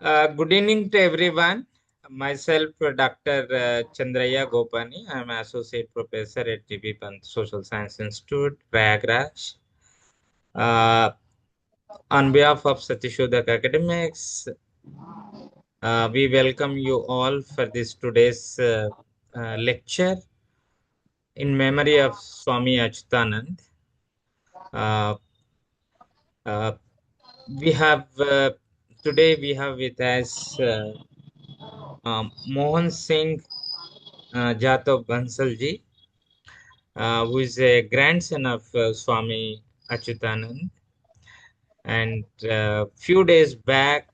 Good evening to everyone. Myself, Dr. Chandraya Gopani. I'm Associate Professor at GB Pant Social Science Institute, Prayagraj. Uh, on behalf of Satishodak Academics, we welcome you all for this today's lecture in memory of Swami Achutanand. Uh, uh, we have today we have with us Mohan Singh Jatov Bansalji, who is a grandson of Swami Achyutanand. And few days back,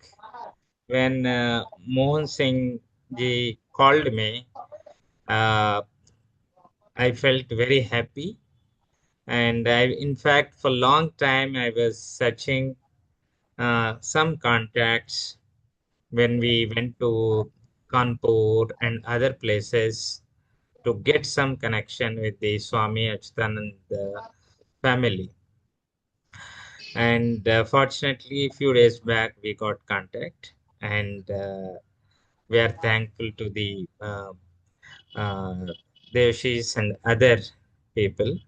when Mohan Singh ji called me, uh, I felt very happy. And in fact, for a long time, I was searching some contacts when we went to Kanpur and other places to get some connection with the Swami Achyutanand family. And fortunately, a few days back, we got contact, and we are thankful to the uh, Devshis and other people.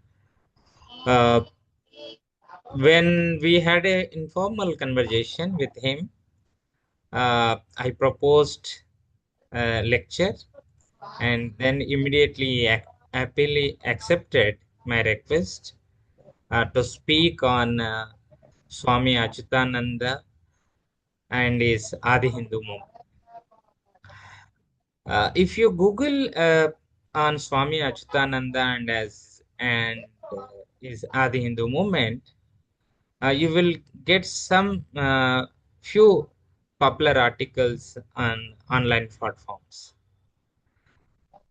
Uh, when we had an informal conversation with him, I proposed a lecture, and then immediately happily accepted my request to speak on Swami Achyutananda and his Adi Hindu movement. If you Google on Swami Achyutananda and his Adi Hindu movement, you will get some few popular articles on online platforms.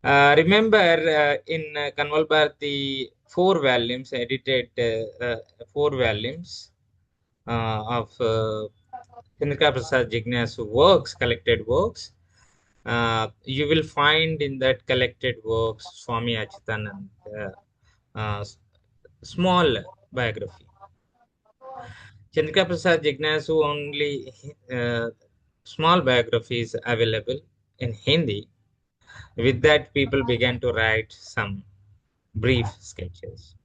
Remember, in Kanwal Bharati, 4 volumes, edited 4 volumes of Chandrika Prasad Jignasu works, collected works. You will find in that collected works Swami Achyutanand small biography. Chandrika Prasad Jignasu only small biography is available in Hindi. With that, people began to write some brief sketches.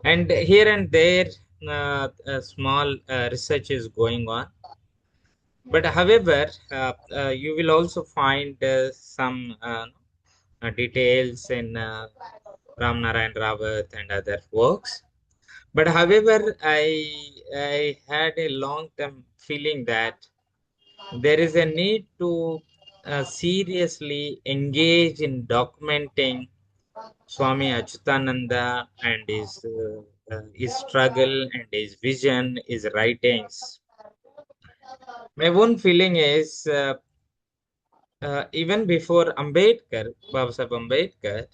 And here and there, small research is going on. But however, you will also find some details in Ram Narayan Rawat and other works. But however, I had a long-term feeling that there is a need to seriously engage in documenting Swami Achyutananda and his struggle and his vision, his writings. My own feeling is even before Ambedkar, Babasaheb Ambedkar,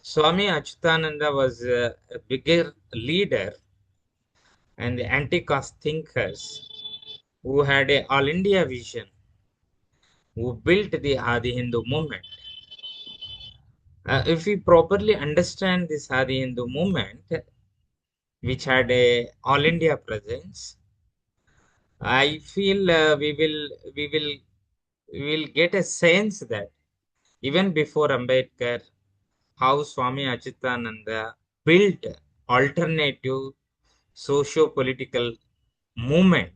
Swami Achyutananda was a bigger leader and the anti-caste thinkers who had a all India vision, who built the Adi Hindu movement. If we properly understand this Adi Hindu movement, which had a all India presence, I feel we will get a sense that even before Ambedkar, how Swami Achyutananda built alternative socio-political movement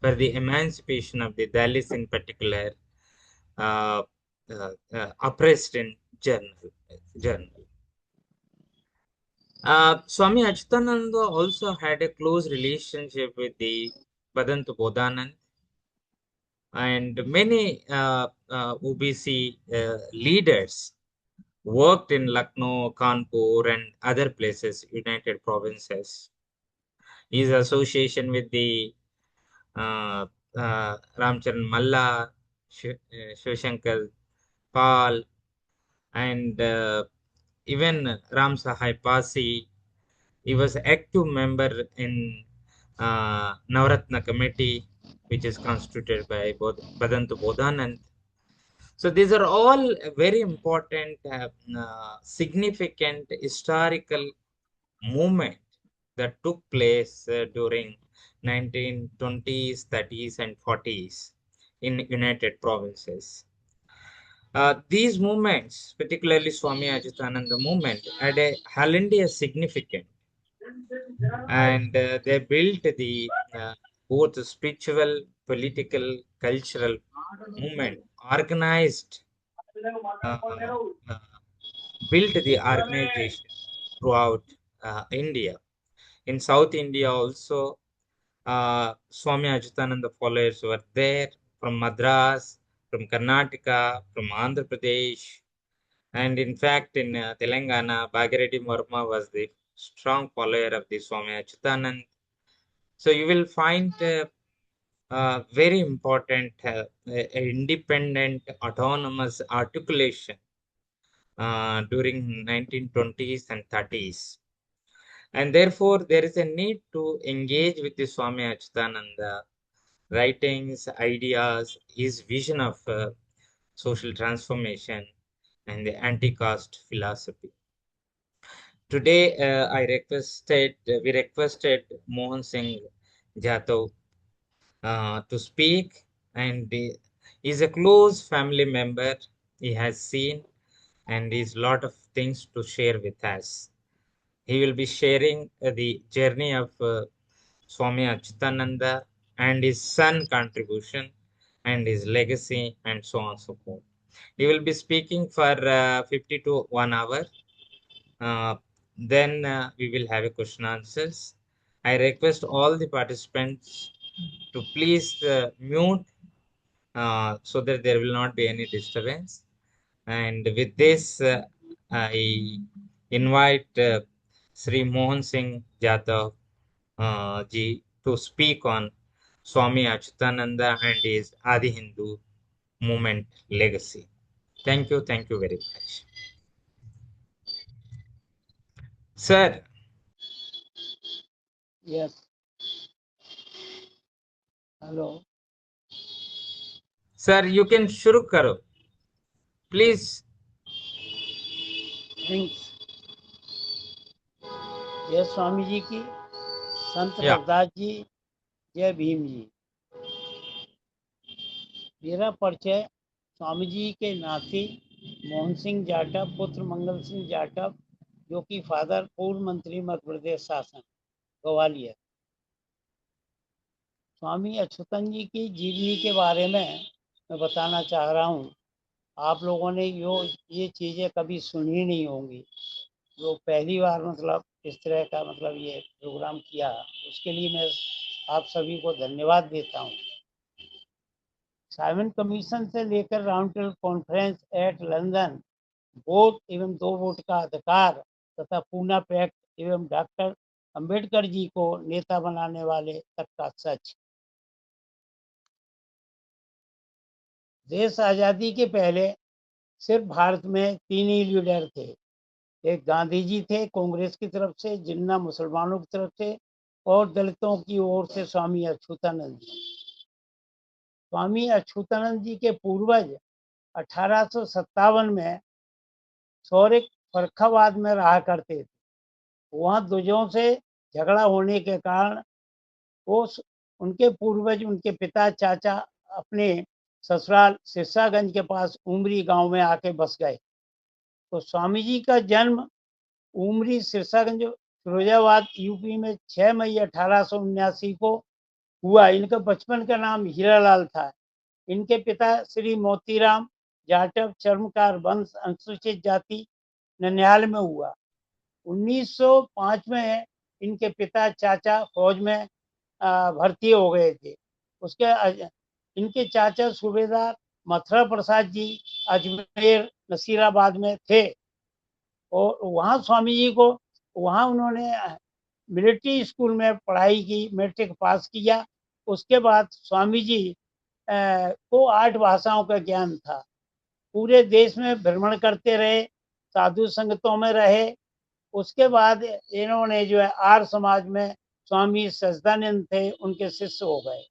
for the emancipation of the Dalits in particular, oppressed in journal. Swami Achyutananda also had a close relationship with the Bhadantu Bodhanand and many OBC leaders worked in Lucknow, Kanpur, and other places, United Provinces. His association with the Ramcharan Malla, Shivshankar Pal, and even Ram Sahai Pasi. He was active member in Navaratna Committee, which is constituted by Bhadantu Bodhanand. So these are all very important, significant historical movement that took place during 1920s, 30s, and 40s in United Provinces. These movements, particularly Swami Ajitananda movement, had a horrendous significance, and they built the both spiritual, political, cultural movement, organized, uh, uh, built the organization throughout India. In South India also, Swami Ajitananda followers were there from Madras, from Karnataka, from Andhra Pradesh, and in fact in Telangana, Bhagireddy Murma was the strong follower of the Swami Achitanand. So you will find very important independent autonomous articulation during 1920s and 30s. And therefore, there is a need to engage with the Swami Achitananda writings, ideas, his vision of social transformation, and the anti-caste philosophy. Today, we requested Mohan Singh Jadhav to speak, and he is a close family member. He has seen and is lot of things to share with us. He will be sharing the journey of Swami Achitananda and his son contribution and his legacy and so on and so forth. He will be speaking for 50 to 1 hour. Then we will have a question answers. I request all the participants to please mute so that there will not be any disturbance. And with this, I invite Sri Mohan Singh Jadhav ji to speak on Swami Achutananda and his Adi Hindu movement legacy. Thank you very much. Sir, Yes. Hello. sir, you can shuru karo. Please. Thanks. जय स्वामी जी की, संत Yeah. Ravidas ji, जय भीम जी। मेरा परिचय स्वामी जी के नाती मोहन सिंह जाटव पुत्र मंगल सिंह जाटव, जो कि फादर पूर्व मंत्री मध्य प्रदेश शासन ग्वालियर। स्वामी अच्युतन जी की जीवनी के बारे में मैं बताना चाह रहा हूँ। आप लोगों ने ये चीज़ें कभी सुनी नहीं होंगी, जो पहली बार मतलब इस तरह का मतलब ये प्रोग्राम किया, उसके लिए मैं आप सभी को धन्यवाद देता हूँ। साइमन कमीशन से लेकर round table conference at London, vote एवं 2 वोट का अधिकार तथा पूना पैक्ट एवं डॉक्टर अंबेडकर जी को नेता बनाने वाले तक का सच। देश आज़ादी के पहले सिर्फ भारत में 3 ही लीडर थे। एक गांधी जी थे कांग्रेस की तरफ से, जिन्ना मुसलमानों की तरफ से, और दलितों की ओर से स्वामी अच्युतानंद जी। स्वामी अच्युतानंद जी के पूर्वज 1857 में सौरिक फर्रुखाबाद में रहा करते थे। वहाँ दुजों से झगड़ा होने के कारण वो उनके पूर्वज, उनके पिता चाचा अपने ससुराल सिरसागंज के पास उमरी गांव में आके बस गए। तो स्वामी जी का जन्म उमरी सिरसागंज फिरोजाबाद यूपी में 6 मई 1879 को हुआ। इनका बचपन का नाम हीरालाल था। इनके पिता श्री मोतीराम जाटव चर्मकार वंश अनुसूचित जाति ननिहाल में हुआ। 1905 में इनके पिता चाचा फौज में भर्ती हो गए थे। उसके इनके चाचा सूबेदार मथुरा प्रसाद जी अजमेर नसीराबाद में थे, और वहाँ स्वामी जी को वहाँ उन्होंने मिलिट्री स्कूल में पढ़ाई की, मैट्रिक पास किया। उसके बाद स्वामी जी को 8 भाषाओं का ज्ञान था। पूरे देश में भ्रमण करते रहे, साधु संगतों में रहे। उसके बाद इन्होंने जो है आर्य समाज में स्वामी सच्चिदानंद थे, उनके शिष्य हो गए।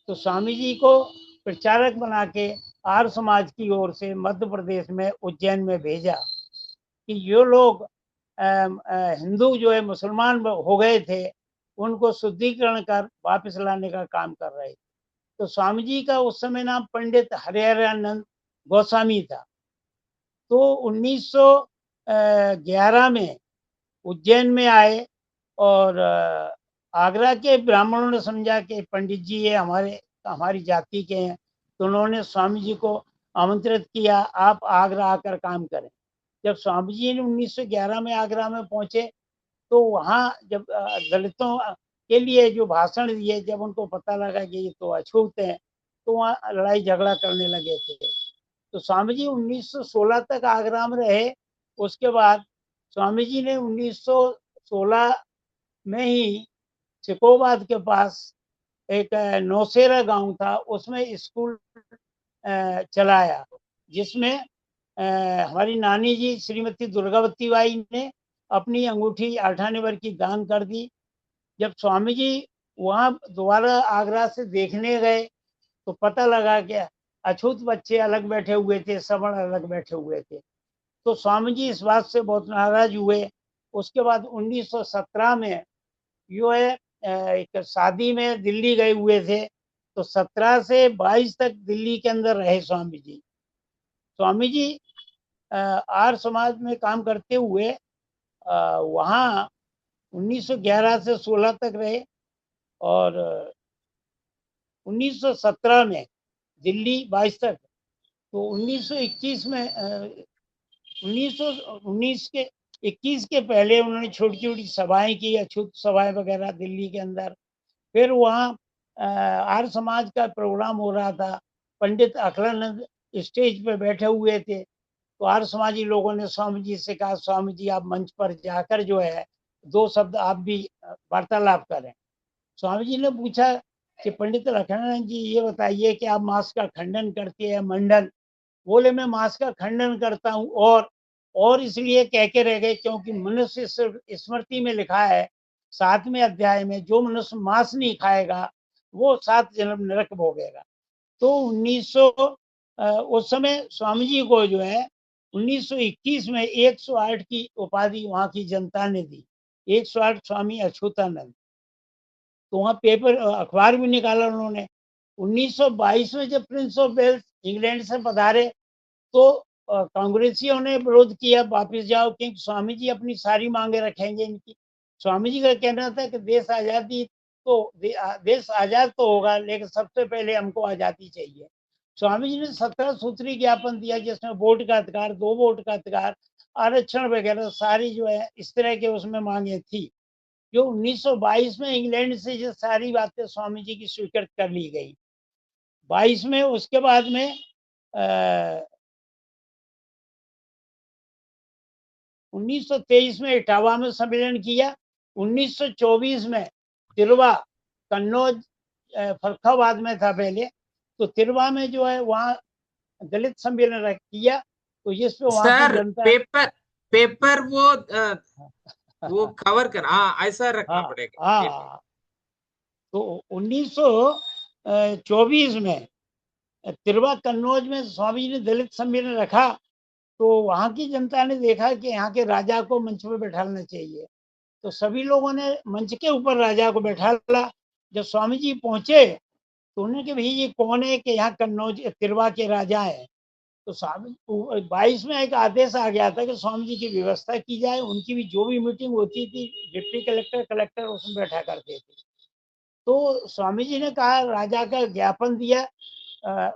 तो स्वामी जी को प्रचारक बना के आर्य समाज की ओर से मध्य प्रदेश में उज्जैन में भेजा कि ये लोग हिंदू जो है मुसलमान हो गए थे, उनको शुद्धिकरण कर वापस लाने का काम कर रहे थे। तो स्वामी जी का उस समय नाम पंडित हरिहरानंद गोस्वामी था। तो 1911 में उज्जैन में आए और आगरा के ब्राह्मणों ने समझा कि पंडित जी ये हमारी जाति के हैं, तो उन्होंने स्वामी जी को आमंत्रित किया, आप आगरा आकर काम करें। जब स्वामी जी ने 1911 में आगरा में पहुंचे, तो वहाँ जब दलितों के लिए जो भाषण दिए, जब उनको पता लगा कि ये तो अछूत हैं, तो वहाँ लड़ाई झगड़ा करने लगे थे। तो स्वामी जी 1916 तक आगरा में रहे। उसके बाद स्वामी जी ने 1916 में ही सिकोबाद के पास एक नौशेरा गांव था, उसमें स्कूल चलाया, जिसमें हमारी नानी जी श्रीमती दुर्गावती बाई ने अपनी अंगूठी 8 आने भर की दान कर दी। जब स्वामी जी वहाँ दोबारा आगरा से देखने गए, तो पता लगा कि अछूत बच्चे अलग बैठे हुए थे, सवर्ण अलग बैठे हुए थे। तो स्वामी जी इस बात से बहुत नाराज हुए। उसके बाद 1917 में जो है एक शादी में दिल्ली गए हुए थे, तो 17 से 22 तक दिल्ली के अंदर रहे स्वामी जी। स्वामी जी आर्य समाज में काम करते हुए वहाँ 1911 से 16 तक रहे और 1917 में दिल्ली 22 तक। तो 1921 में 1919 के 21 के पहले उन्होंने छोटी छोटी सभाएं की, अछूत सभाएं वगैरह दिल्ली के अंदर। फिर वहाँ आर्य समाज का प्रोग्राम हो रहा था, पंडित अखिलानंद स्टेज पे बैठे हुए थे। तो आर्य समाजी लोगों ने स्वामी जी से कहा, स्वामी जी आप मंच पर जाकर जो है 2 शब्द आप भी वार्तालाप करें। स्वामी जी ने पूछा कि पंडित अखिलानंद जी ये बताइए कि आप मांस का खंडन करते हैं, मंडन? बोले मैं मांस का खंडन करता हूँ, और इसलिए कह के रह गए क्योंकि मनुष्य स्मृति में लिखा है 7वें अध्याय में, जो मनुष्य मांस नहीं खाएगा वो 7 जन्म नरक भोगेगा। तो 1900 उस समय स्वामी जी को जो है 1921 में 108 की उपाधि वहाँ की जनता ने दी, 108 स्वामी अछूतानंद। तो वहाँ पेपर अखबार भी निकाला उन्होंने। 1922 में जब प्रिंस ऑफ वेल्स इंग्लैंड से पधारे, तो कांग्रेसियों ने विरोध किया, वापिस जाओ, क्योंकि स्वामी जी अपनी सारी मांगे रखेंगे इनकी। स्वामी जी का कहना था कि देश आजादी तो देश आजाद तो होगा, लेकिन सबसे पहले हमको आजादी चाहिए। स्वामी जी ने 17 सूत्री ज्ञापन दिया, जिसमें वोट का अधिकार, 2 वोट का अधिकार, आरक्षण वगैरह सारी जो है इस तरह के उसमें मांगे थी, जो 1922 में इंग्लैंड से ये सारी बातें स्वामी जी की स्वीकृत कर ली गई। 22 में उसके बाद में 1923 में इटावा में सम्मेलन किया। 1924 में तिरवा, कन्नौज फर्रुखाबाद में था पहले, तो तिरवा में जो है वहाँ दलित सम्मेलन किया, तो जिसपे वहाँ की सर जनता पेपर पेपर वो कवर कर, हाँ ऐसा रखना हाँ पड़ेगा। हाँ। तो 1924 में तिरवा कन्नौज में स्वामी जी ने दलित सम्मेलन रखा, तो वहाँ की जनता ने देखा कि यहाँ के राजा को मंच पे बैठाना चाहिए, तो सभी लोगों ने मंच के ऊपर राजा को बैठाला। जब स्वामी जी पहुंचे, तो उन्होंने कि भाई ये कौन है कि यहाँ कन्नौज तिरवा के राजा है। तो स्वामी 22 में एक आदेश आ गया था कि स्वामी जी की व्यवस्था की जाए, उनकी भी जो भी मीटिंग होती थी डिप्टी कलेक्टर कलेक्टर उसमें बैठा करते थे। तो स्वामी जी ने कहा, राजा का ज्ञापन दिया,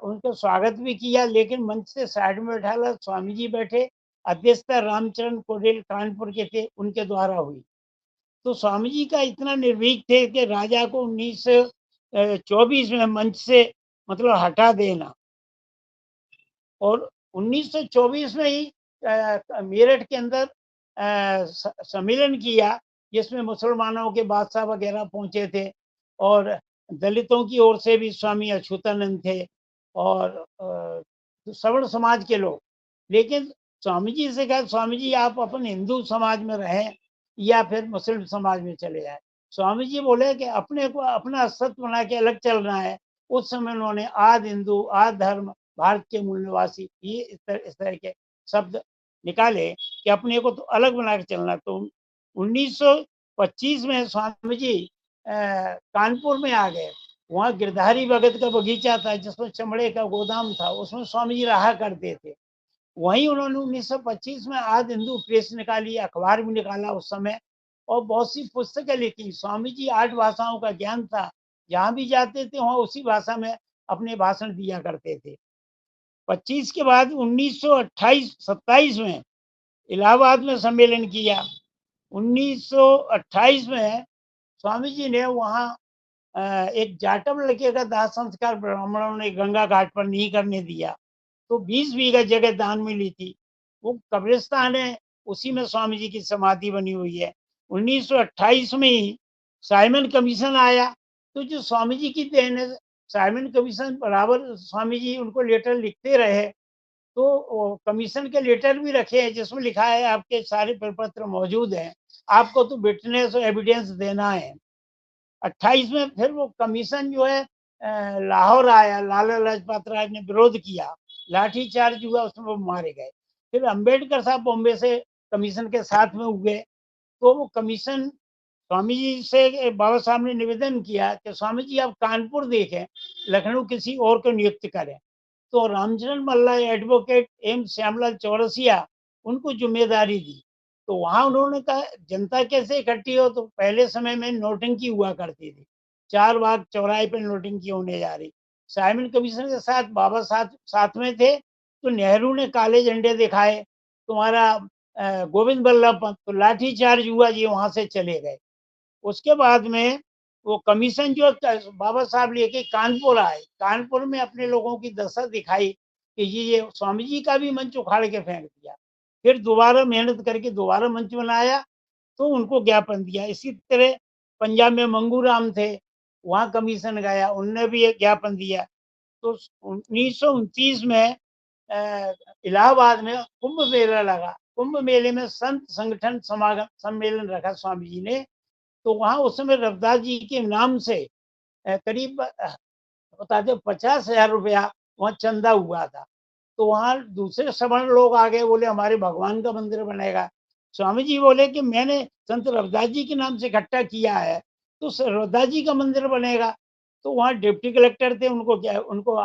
उनका स्वागत भी किया, लेकिन मंच से साइड में बैठाला, स्वामी जी बैठे। अध्यक्षता रामचरण कोडेल कानपुर के थे, उनके द्वारा हुई। तो स्वामी जी का इतना निर्भीक थे कि राजा को 1924 में मंच से मतलब हटा देना, और 1924 में ही मेरठ के अंदर सम्मेलन किया, जिसमें मुसलमानों के बादशाह वगैरह पहुंचे थे, और दलितों की ओर से भी स्वामी अछूतानंद थे, और सवर्ण समाज के लोग। लेकिन स्वामी जी से कहा, स्वामी जी आप अपन हिंदू समाज में रहें या फिर मुस्लिम समाज में चले जाए। स्वामी जी बोले कि अपने को अपना अस्तित्व बना के अलग चलना है। उस समय उन्होंने आद हिंदू, आद धर्म, भारत के मूल निवासी, ये इस तरह के शब्द निकाले कि अपने को तो अलग बना के चलना। तो 1925 में स्वामी जी कानपुर में आ गए। वहाँ गिरधारी भगत का बगीचा था जिसमें चमड़े का गोदाम था, उसमें स्वामी जी रहा करते थे। वहीं उन्होंने 1925 में आद हिंदू प्रेस निकाली, अखबार भी निकाला उस समय, और बहुत सी पुस्तकें लिखी। स्वामी जी 8 भाषाओं का ज्ञान था, जहाँ भी जाते थे वहाँ उसी भाषा में अपने भाषण दिया करते थे। 25 के बाद 1928-27 में इलाहाबाद में सम्मेलन किया। 1928 में स्वामी जी ने वहाँ एक जाटव लड़के का दाह संस्कार ब्राह्मणों ने गंगा घाट पर नहीं करने दिया, तो 20 बीघा जगह दान में ली थी। वो कब्रिस्तान है, उसी में स्वामी जी की समाधि बनी हुई है। 1928 में ही साइमन कमीशन आया, तो जो स्वामी जी की देन है, साइमन कमीशन बराबर स्वामी जी उनको लेटर लिखते रहे, तो कमीशन के लेटर भी रखे हैं जिसमें लिखा है आपके सारे प्रपत्र मौजूद हैं, आपको तो विटनेस और एविडेंस देना है। 28 में फिर वो कमीशन जो है लाहौर आया, लाला लाजपत राय ने विरोध किया, लाठीचार्ज हुआ, उसमें वो मारे गए। फिर अंबेडकर साहब बॉम्बे से कमीशन के साथ में हुए, तो वो कमीशन स्वामी जी से बाबा साहब ने निवेदन किया कि स्वामी जी आप कानपुर देखें, लखनऊ किसी और को नियुक्त करें। तो रामचरण मल्ला एडवोकेट एम श्यामलाल चौरसिया उनको जिम्मेदारी दी। तो वहां उन्होंने कहा जनता कैसे इकट्ठी हो, तो पहले समय में नोटंकी हुआ करती थी, 4 बाग चौराहे पे नोटंकी होने जा रही। साइमन कमीशन के साथ बाबा साथ में थे, तो नेहरू ने काले झंडे दिखाए, तुम्हारा गोविंद बल्लभ पंत, तो लाठी चार्ज हुआ, ये वहां से चले गए। उसके बाद में वो कमीशन जो बाबा साहब लेके कानपुर आए, कानपुर में अपने लोगों की दशा दिखाई कि ये स्वामी जी का भी मंच उखाड़ के फेंक दिया। फिर दोबारा मेहनत करके दोबारा मंच बनाया, तो उनको ज्ञापन दिया। इसी तरह पंजाब में मंगू राम थे, वहां कमीशन गया, उनने भी एक ज्ञापन दिया। तो 1929 में इलाहाबाद में कुंभ मेला लगा। कुंभ मेले में संत संगठन समागम सम्मेलन रखा स्वामी जी ने, तो वहां उस समय रविदास जी के नाम से करीब बताते 50,000 रुपया वहां चंदा हुआ था। तो वहां दूसरे सवर्ण लोग आ गए, बोले हमारे भगवान का मंदिर बनेगा। स्वामी जी बोले कि मैंने संत रविदास जी के नाम से इकट्ठा किया है, तो रविदास जी का मंदिर बनेगा। तो वहाँ डिप्टी कलेक्टर थे, उनको क्या उनको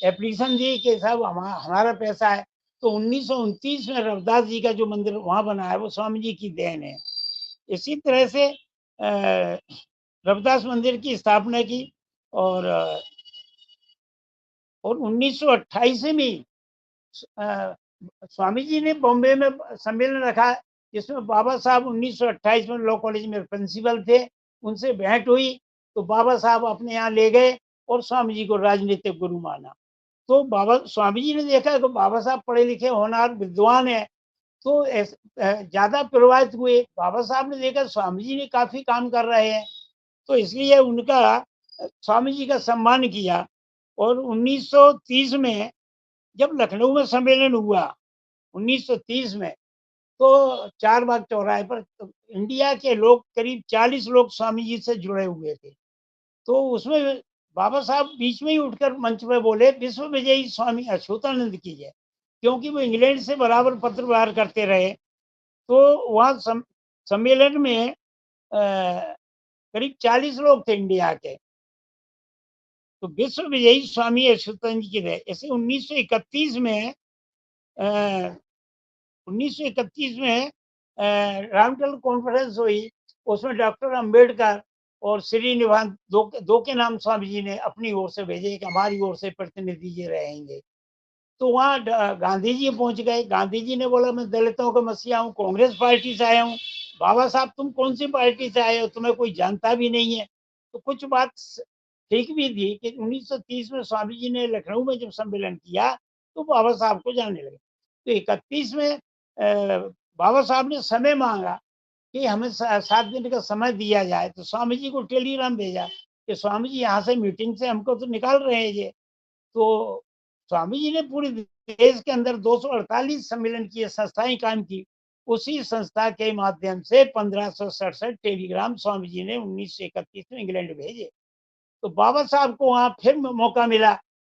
एप्लीकेशन दी कि साहब हमारा पैसा है। तो 1929 में रविदास जी का जो मंदिर वहां बना है वो स्वामी जी की देन है। इसी तरह से रविदास मंदिर की स्थापना की, और 1928 में स्वामी जी ने बॉम्बे में सम्मेलन रखा, जिसमें बाबा साहब 1928 में लॉ कॉलेज में प्रिंसिपल थे, उनसे भेंट हुई, तो बाबा साहब अपने यहाँ ले गए और स्वामी जी को राजनीतिक गुरु माना। तो बाबा स्वामी जी ने देखा कि बाबा साहब पढ़े लिखे होनहार विद्वान है, तो ज्यादा प्रभावित हुए। बाबा साहब ने देखा स्वामी जी ने काफी काम कर रहे हैं, तो इसलिए उनका स्वामी जी का सम्मान किया। और 1930 में जब लखनऊ में सम्मेलन हुआ 1930 में, तो 4 बाग चौराहे पर तो इंडिया के लोग करीब 40 लोग स्वामी जी से जुड़े हुए थे। तो उसमें बाबा साहब बीच में ही उठकर मंच में बोले, विश्व विजयी स्वामी अच्युतानंद की जय, क्योंकि वो इंग्लैंड से बराबर पत्र व्यवहार करते रहे। तो वहाँ सम्मेलन में करीब 40 लोग थे इंडिया के, तो विश्व विजयी स्वामी अच्युतानंद की जय। ऐसे 1931 में 1931 में राउंडटेबल कॉन्फ्रेंस हुई, उसमें डॉक्टर अंबेडकर और श्रीनिवास दो के नाम स्वामी जी ने अपनी ओर से भेजे कि हमारी ओर से प्रतिनिधि जी रहेंगे। तो वहाँ गांधी जी पहुंच गए। गांधी जी ने बोला मैं दलितों का मसीहा हूँ, कांग्रेस पार्टी से आया हूँ। बाबा साहब तुम कौन सी पार्टी से आए हो, तुम्हें कोई जानता भी नहीं है। तो कुछ बात ठीक भी थी कि 1930 में स्वामी जी ने लखनऊ में जब सम्मेलन किया तो बाबा साहब को जानने लगे। तो 31 में बाबा साहब ने समय मांगा कि हमें 7 दिन का समय दिया जाए, तो स्वामी जी को टेलीग्राम भेजा कि स्वामी जी यहाँ से मीटिंग से हमको तो निकाल रहे हैं ये। तो स्वामी जी ने पूरे देश के अंदर 248 सम्मेलन की संस्थाएं कायम की। उसी संस्था के माध्यम से 1567 टेलीग्राम स्वामी जी ने 1931 में इंग्लैंड भेजे। तो बाबा साहब को वहां फिर मौका मिला,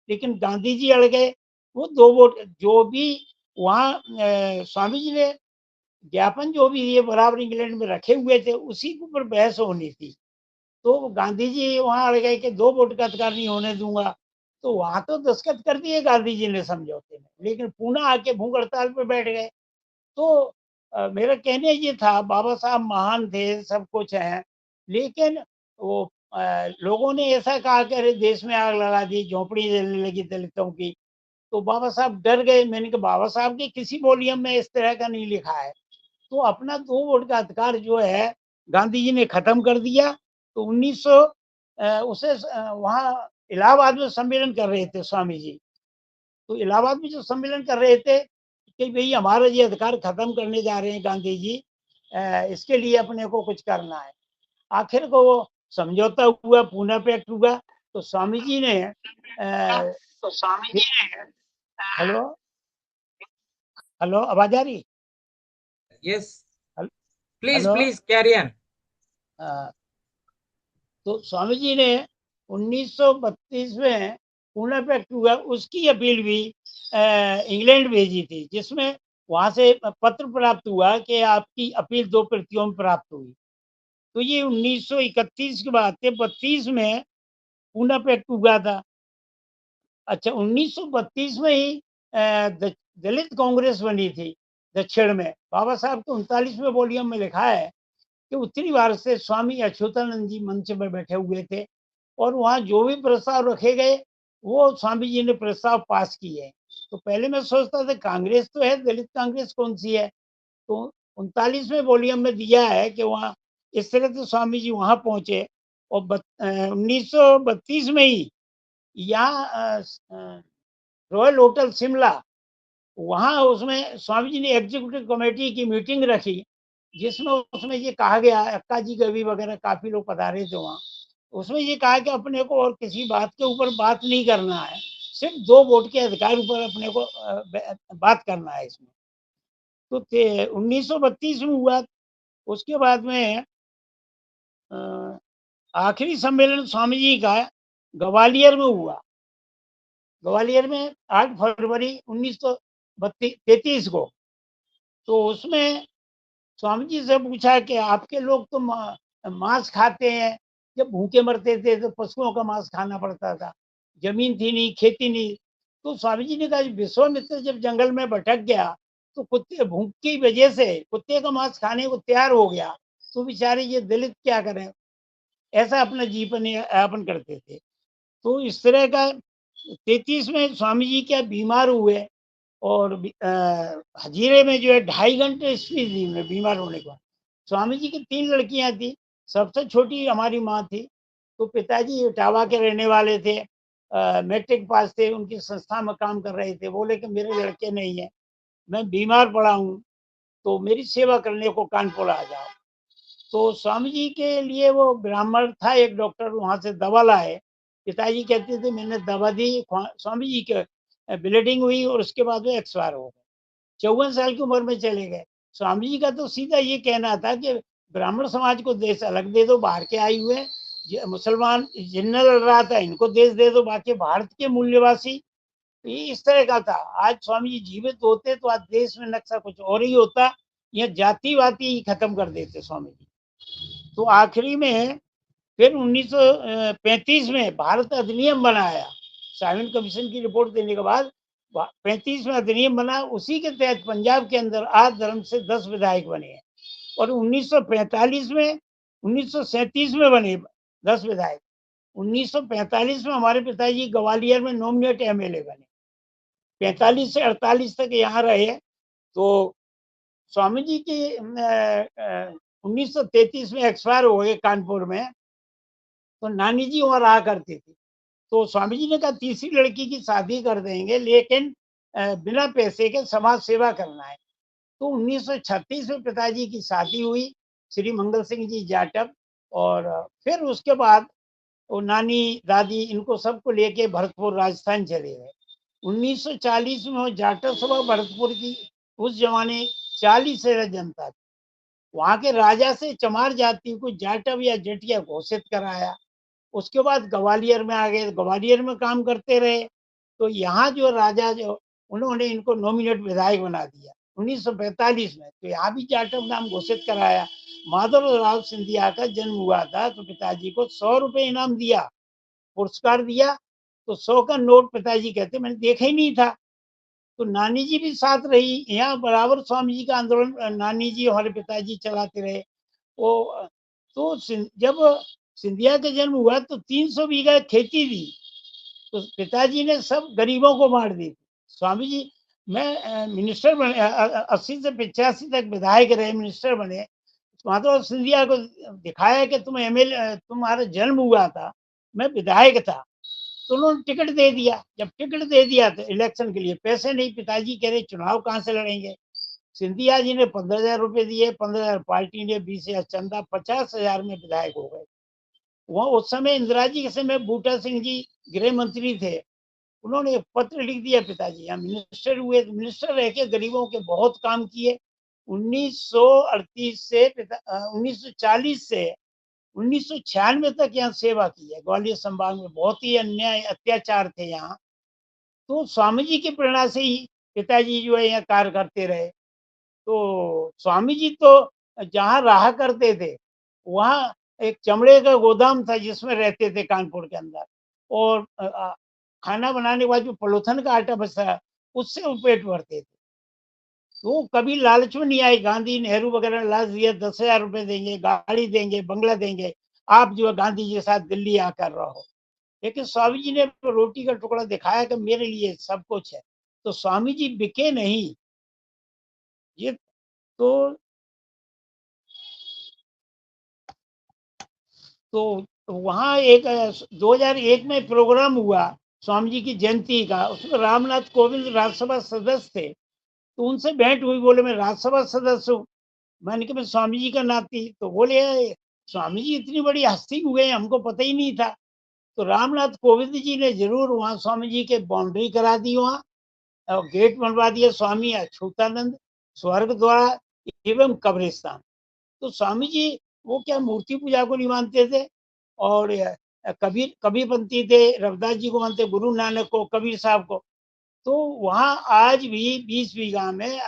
लेकिन गांधी जी अड़ गए। वो 2 वोट जो भी वहां स्वामी जी ने ज्ञापन जो भी ये बराबर इंग्लैंड में रखे हुए थे, उसी के ऊपर बहस होनी थी। तो गांधी जी वहां अड़ गए कि 2 वोट का अधिकार नहीं होने दूंगा। तो वहां तो दस्तखत कर दिए गांधी जी ने समझौते में, लेकिन पुणे आके भूख हड़ताल पे बैठ गए। तो मेरा कहने ये था, बाबा साहब महान थे, सब कुछ है, लेकिन वो लोगों ने ऐसा कहा कि अरे देश में आग लगा दी, झोपड़ी जलने लगी दलितों की। तो बाबा साहब डर गए। मैंने कहा बाबा साहब के किसी वॉल्यूम में इस तरह का नहीं लिखा है। तो अपना 2 वोट का अधिकार जो है गांधी जी ने खत्म कर दिया। तो 1900 उसे वहां इलाहाबाद में सम्मेलन कर रहे थे स्वामी जी। तो इलाहाबाद में जो सम्मेलन कर रहे थे कि भाई हमारा ये अधिकार खत्म करने जा रहे हैं गांधी जी, इसके लिए अपने को कुछ करना है। आखिर को वो समझौता हुआ, पुणे पैक्ट हुआ। तो स्वामी जी ने तो स्वामी जी ने हेलो हेलो, आवाज आ रही? Yes, hello- please hello. Please carry on. तो स्वामी जी ने 1932 में पुणे पैक्ट हुआ, उसकी अपील भी इंग्लैंड भेजी थी, जिसमें वहां से पत्र प्राप्त हुआ कि आपकी अपील 2 प्रतियों में प्राप्त हुई। तो ये 1931 के बाद 32 में पुणे पैक्ट हुआ था। अच्छा, 1932 में ही दलित कांग्रेस बनी थी दक्षिण में। बाबा साहब के 39वें वॉल्यूम में लिखा है कि उत्तरी भारत से स्वामी अच्युतानंद जी मंच में बैठे हुए थे, और वहां जो भी प्रस्ताव रखे गए वो स्वामी जी ने प्रस्ताव पास किए। तो पहले मैं सोचता था कांग्रेस तो है, दलित कांग्रेस कौन सी है। तो 39वें वॉल्यूम में दिया है कि वहाँ इस तरह से स्वामी जी वहां पहुंचे। और 1932 में ही यहाँ रॉयल होटल शिमला, वहां उसमें स्वामी जी ने एग्जीक्यूटिव कमेटी की मीटिंग रखी, जिसमें उसमें ये कहा गया, अक्का जी कवि वगैरह काफी लोग पधारे थे वहाँ। उसमें ये कहा कि अपने को और किसी बात के ऊपर बात नहीं करना है, सिर्फ 2 वोट के अधिकार ऊपर अपने को बात करना है इसमें। तो 1932 में हुआ। उसके बाद में आखिरी सम्मेलन स्वामी जी का ग्वालियर में हुआ। ग्वालियर में 8 फरवरी 1933 को। तो उसमें स्वामी जी से पूछा कि आपके लोग तो मांस खाते हैं, जब भूखे मरते थे तो पशुओं का मांस खाना पड़ता था, जमीन थी नहीं, खेती नहीं। तो स्वामी जी ने कहा विश्वामित्र जब जंगल में भटक गया तो कुत्ते भूख की वजह से कुत्ते का मांस खाने को तैयार हो गया, तो बेचारे ये दलित क्या करें। ऐसा अपना जीवन यापन करते थे। तो इस तरह का 33 में स्वामी जी क्या बीमार हुए, और हजीरे में जो है 2.5 घंटे स्पीच में बीमार होने के बाद। स्वामी जी की 3 लड़कियां थी, सबसे छोटी हमारी माँ थी। तो पिताजी इटावा के रहने वाले थे, मैट्रिक पास थे, उनकी संस्था में काम कर रहे थे। बोले कि मेरे लड़के नहीं है, मैं बीमार पड़ा हूँ, तो मेरी सेवा करने को कानपुर आ जाओ। तो स्वामी जी के लिए वो ब्राह्मण था एक डॉक्टर, वहां से दवा लाए। पिताजी कहते थे मैंने दवा दी, स्वामी जी के ब्लीडिंग हुई और उसके बाद वो एक्सपायर हो गए, 54 साल की उम्र में चले गए। स्वामी जी का तो सीधा ये कहना था कि ब्राह्मण समाज को देश अलग दे दो, बाहर के आए हुए मुसलमान जिन्ना लड़ रहा था इनको देश दे दो, बाकी भारत के मूल्यवासी। ये इस तरह का था। आज स्वामी जी जीवित होते तो आज देश में नक्शा कुछ और ही होता, यह जातिवादी ही खत्म कर देते स्वामी जी। तो आखिरी में फिर 1935 में भारत अधिनियम बनाया, साइमन कमीशन की रिपोर्ट देने के बाद 35 में अधिनियम बना। उसी के तहत पंजाब के अंदर आज धर्म से 10 विधायक बने हैं, और 1945 में 1937 में बने 10 विधायक। 1945 में हमारे पिताजी ग्वालियर में नॉमिनेट एमएलए बने, 45 से 48 तक यहाँ रहे। तो स्वामी जी की 1933 में एक्सपायर हो गए कानपुर में। तो नानी जी वहां रहा करती थी। तो स्वामी जी ने कहा तीसरी लड़की की शादी कर देंगे, लेकिन बिना पैसे के समाज सेवा करना है। तो 1936 में पिताजी की शादी हुई, श्री मंगल सिंह जी जाटव। और फिर उसके बाद वो नानी दादी इनको सबको लेके भरतपुर राजस्थान चले गए। 1940 में वो जाटव सभा भरतपुर की उस जमाने 40,000 जनता थी। वहां के राजा से चमार जाति को जाटव या जटिया घोषित कराया। उसके बाद ग्वालियर में आ गए, ग्वालियर में काम करते रहे। तो यहाँ जो राजा जो उन्होंने इनको नॉमिनेट विधायक बना दिया 1945 में। तो यहाँ भी जाटव नाम घोषित कराया। माधवराव सिंधिया का जन्म हुआ था तो पिताजी को 100 रुपए इनाम दिया, पुरस्कार दिया। तो 100 का नोट पिताजी कहते मैंने देखा ही नहीं था। तो नानी जी भी साथ रही, यहाँ बराबर स्वामी जी का आंदोलन नानी जी हमारे पिताजी चलाते रहे। वो तो जब सिंधिया का जन्म हुआ तो 300 बीघा खेती थी, तो पिताजी ने सब गरीबों को बांट दी। स्वामी जी मैं मिनिस्टर बने 80 से 85 तक विधायक रहे, मिनिस्टर बने। माधव सिंधिया को दिखाया कि तुम एमएलए, तुम्हारा जन्म हुआ था, मैं विधायक था, तो उन्होंने टिकट दे दिया। जब टिकट दे दिया तो इलेक्शन के लिए पैसे नहीं, पिताजी कह रहे चुनाव कहाँ से लड़ेंगे। सिंधिया जी ने 15,000 रुपए दिए, 15,000 पार्टी ने, 20,000 चंदा, 50,000 में विधायक हो गए। वहाँ उस समय इंदिरा जी के समय बूटा सिंह जी गृह मंत्री थे, उन्होंने एक पत्र लिख दिया पिताजी यहाँ मिनिस्टर हुए, मिनिस्टर रह के गरीबों के बहुत काम किए। 1938 से 1940 से 1996 तक यहाँ सेवा की है। ग्वालियर संभाग में बहुत ही अन्याय अत्याचार थे यहाँ, तो स्वामी जी की प्रेरणा से ही पिताजी जो है यहाँ कार्य करते रहे। तो स्वामी जी तो जहाँ रहा करते थे वहाँ एक चमड़े का गोदाम था जिसमें रहते थे कानपुर के अंदर, और खाना बनाने के बाद जो पॉलीथिन का आटा बचता उससे वो पेट भरते थे। तो कभी लालच में नहीं आए, गांधी नेहरू वगैरह लालच दिया 10,000 रुपए देंगे, गाड़ी देंगे, बंगला देंगे, आप जो है गांधी जी के साथ दिल्ली आकर रहो। लेकिन स्वामी जी ने रोटी का टुकड़ा दिखाया कि मेरे लिए सब कुछ है। तो स्वामी जी बिके नहीं। ये तो तो वहाँ एक 2001 में प्रोग्राम हुआ स्वामी जी की जयंती का, उसमें रामनाथ कोविंद राज्यसभा सदस्य थे, तो उनसे भेंट हुई, बोले मैं राज्यसभा सदस्य हूँ। मैंने कहा मैं स्वामी जी का नाती, तो बोले स्वामी जी इतनी बड़ी हस्ती हुए हमको पता ही नहीं था। तो रामनाथ कोविंद जी ने जरूर वहाँ स्वामी जी के बाउंड्री करा दी, वहाँ और गेट बनवा दिया, स्वामी अछूतानंद स्वर्ग द्वारा एवं कब्रिस्तान। तो स्वामी जी वो क्या मूर्ति पूजा को नहीं मानते थे, और कबीर कबीरपंथी थे, रविदास जी को मानते, गुरु नानक को, कबीर साहब को। तो वहाँ आज भी 20 बीघा में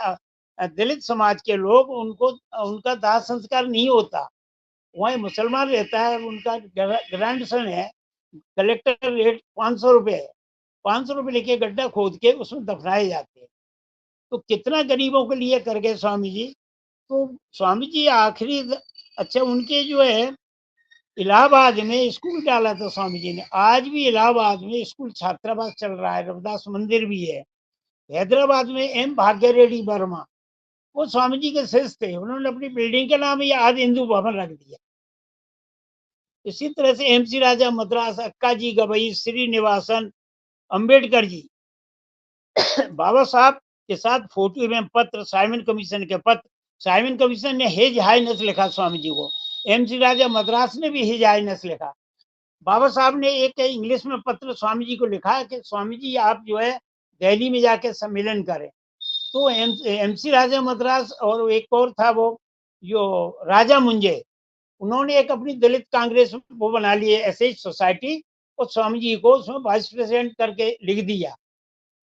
दलित समाज के लोग, उनको उनका दाह संस्कार नहीं होता। वहाँ मुसलमान रहता है, उनका ग्रैंड सन है, कलेक्टर रेट 500 रुपए है, 500 रुपए लेके गड्ढा खोद के उसमें दफनाए जाते हैं। तो कितना गरीबों के लिए कर गए स्वामी जी। तो स्वामी जी आखिरी, अच्छा उनके जो है इलाहाबाद में स्कूल डाला था स्वामी जी ने, आज भी इलाहाबाद में स्कूल छात्रावास चल रहा है, रविदास मंदिर भी है। हैदराबाद में एम भाग्य रेड्डी वर्मा, वो स्वामी जी के शिष्य थे, उन्होंने अपनी बिल्डिंग का नाम ही आदि हिंदू भवन रख दिया। इसी तरह से एमसी राजा मद्रास, अक्का जी गवई, श्रीनिवासन, अंबेडकर जी, बाबा साहब के साथ फोटो में पत्र, साइमन कमीशन के पत्र, साइमन कमीशन ने हिज हाइनेस लिखा स्वामी जी को, एमसी राजा मद्रास ने भी हिज हाइनेस लिखा। बाबा साहब ने एक इंग्लिश में पत्र स्वामी जी को लिखा कि स्वामी जी आप जो है दिल्ली में जाके सम्मेलन करें। तो एमसी राजा मद्रास और एक और था वो जो राजा मुंजे, उन्होंने एक अपनी दलित कांग्रेस वो बना ली एसएच सोसाइटी, और स्वामी जी को उसमें वाइस प्रेसिडेंट करके लिख दिया।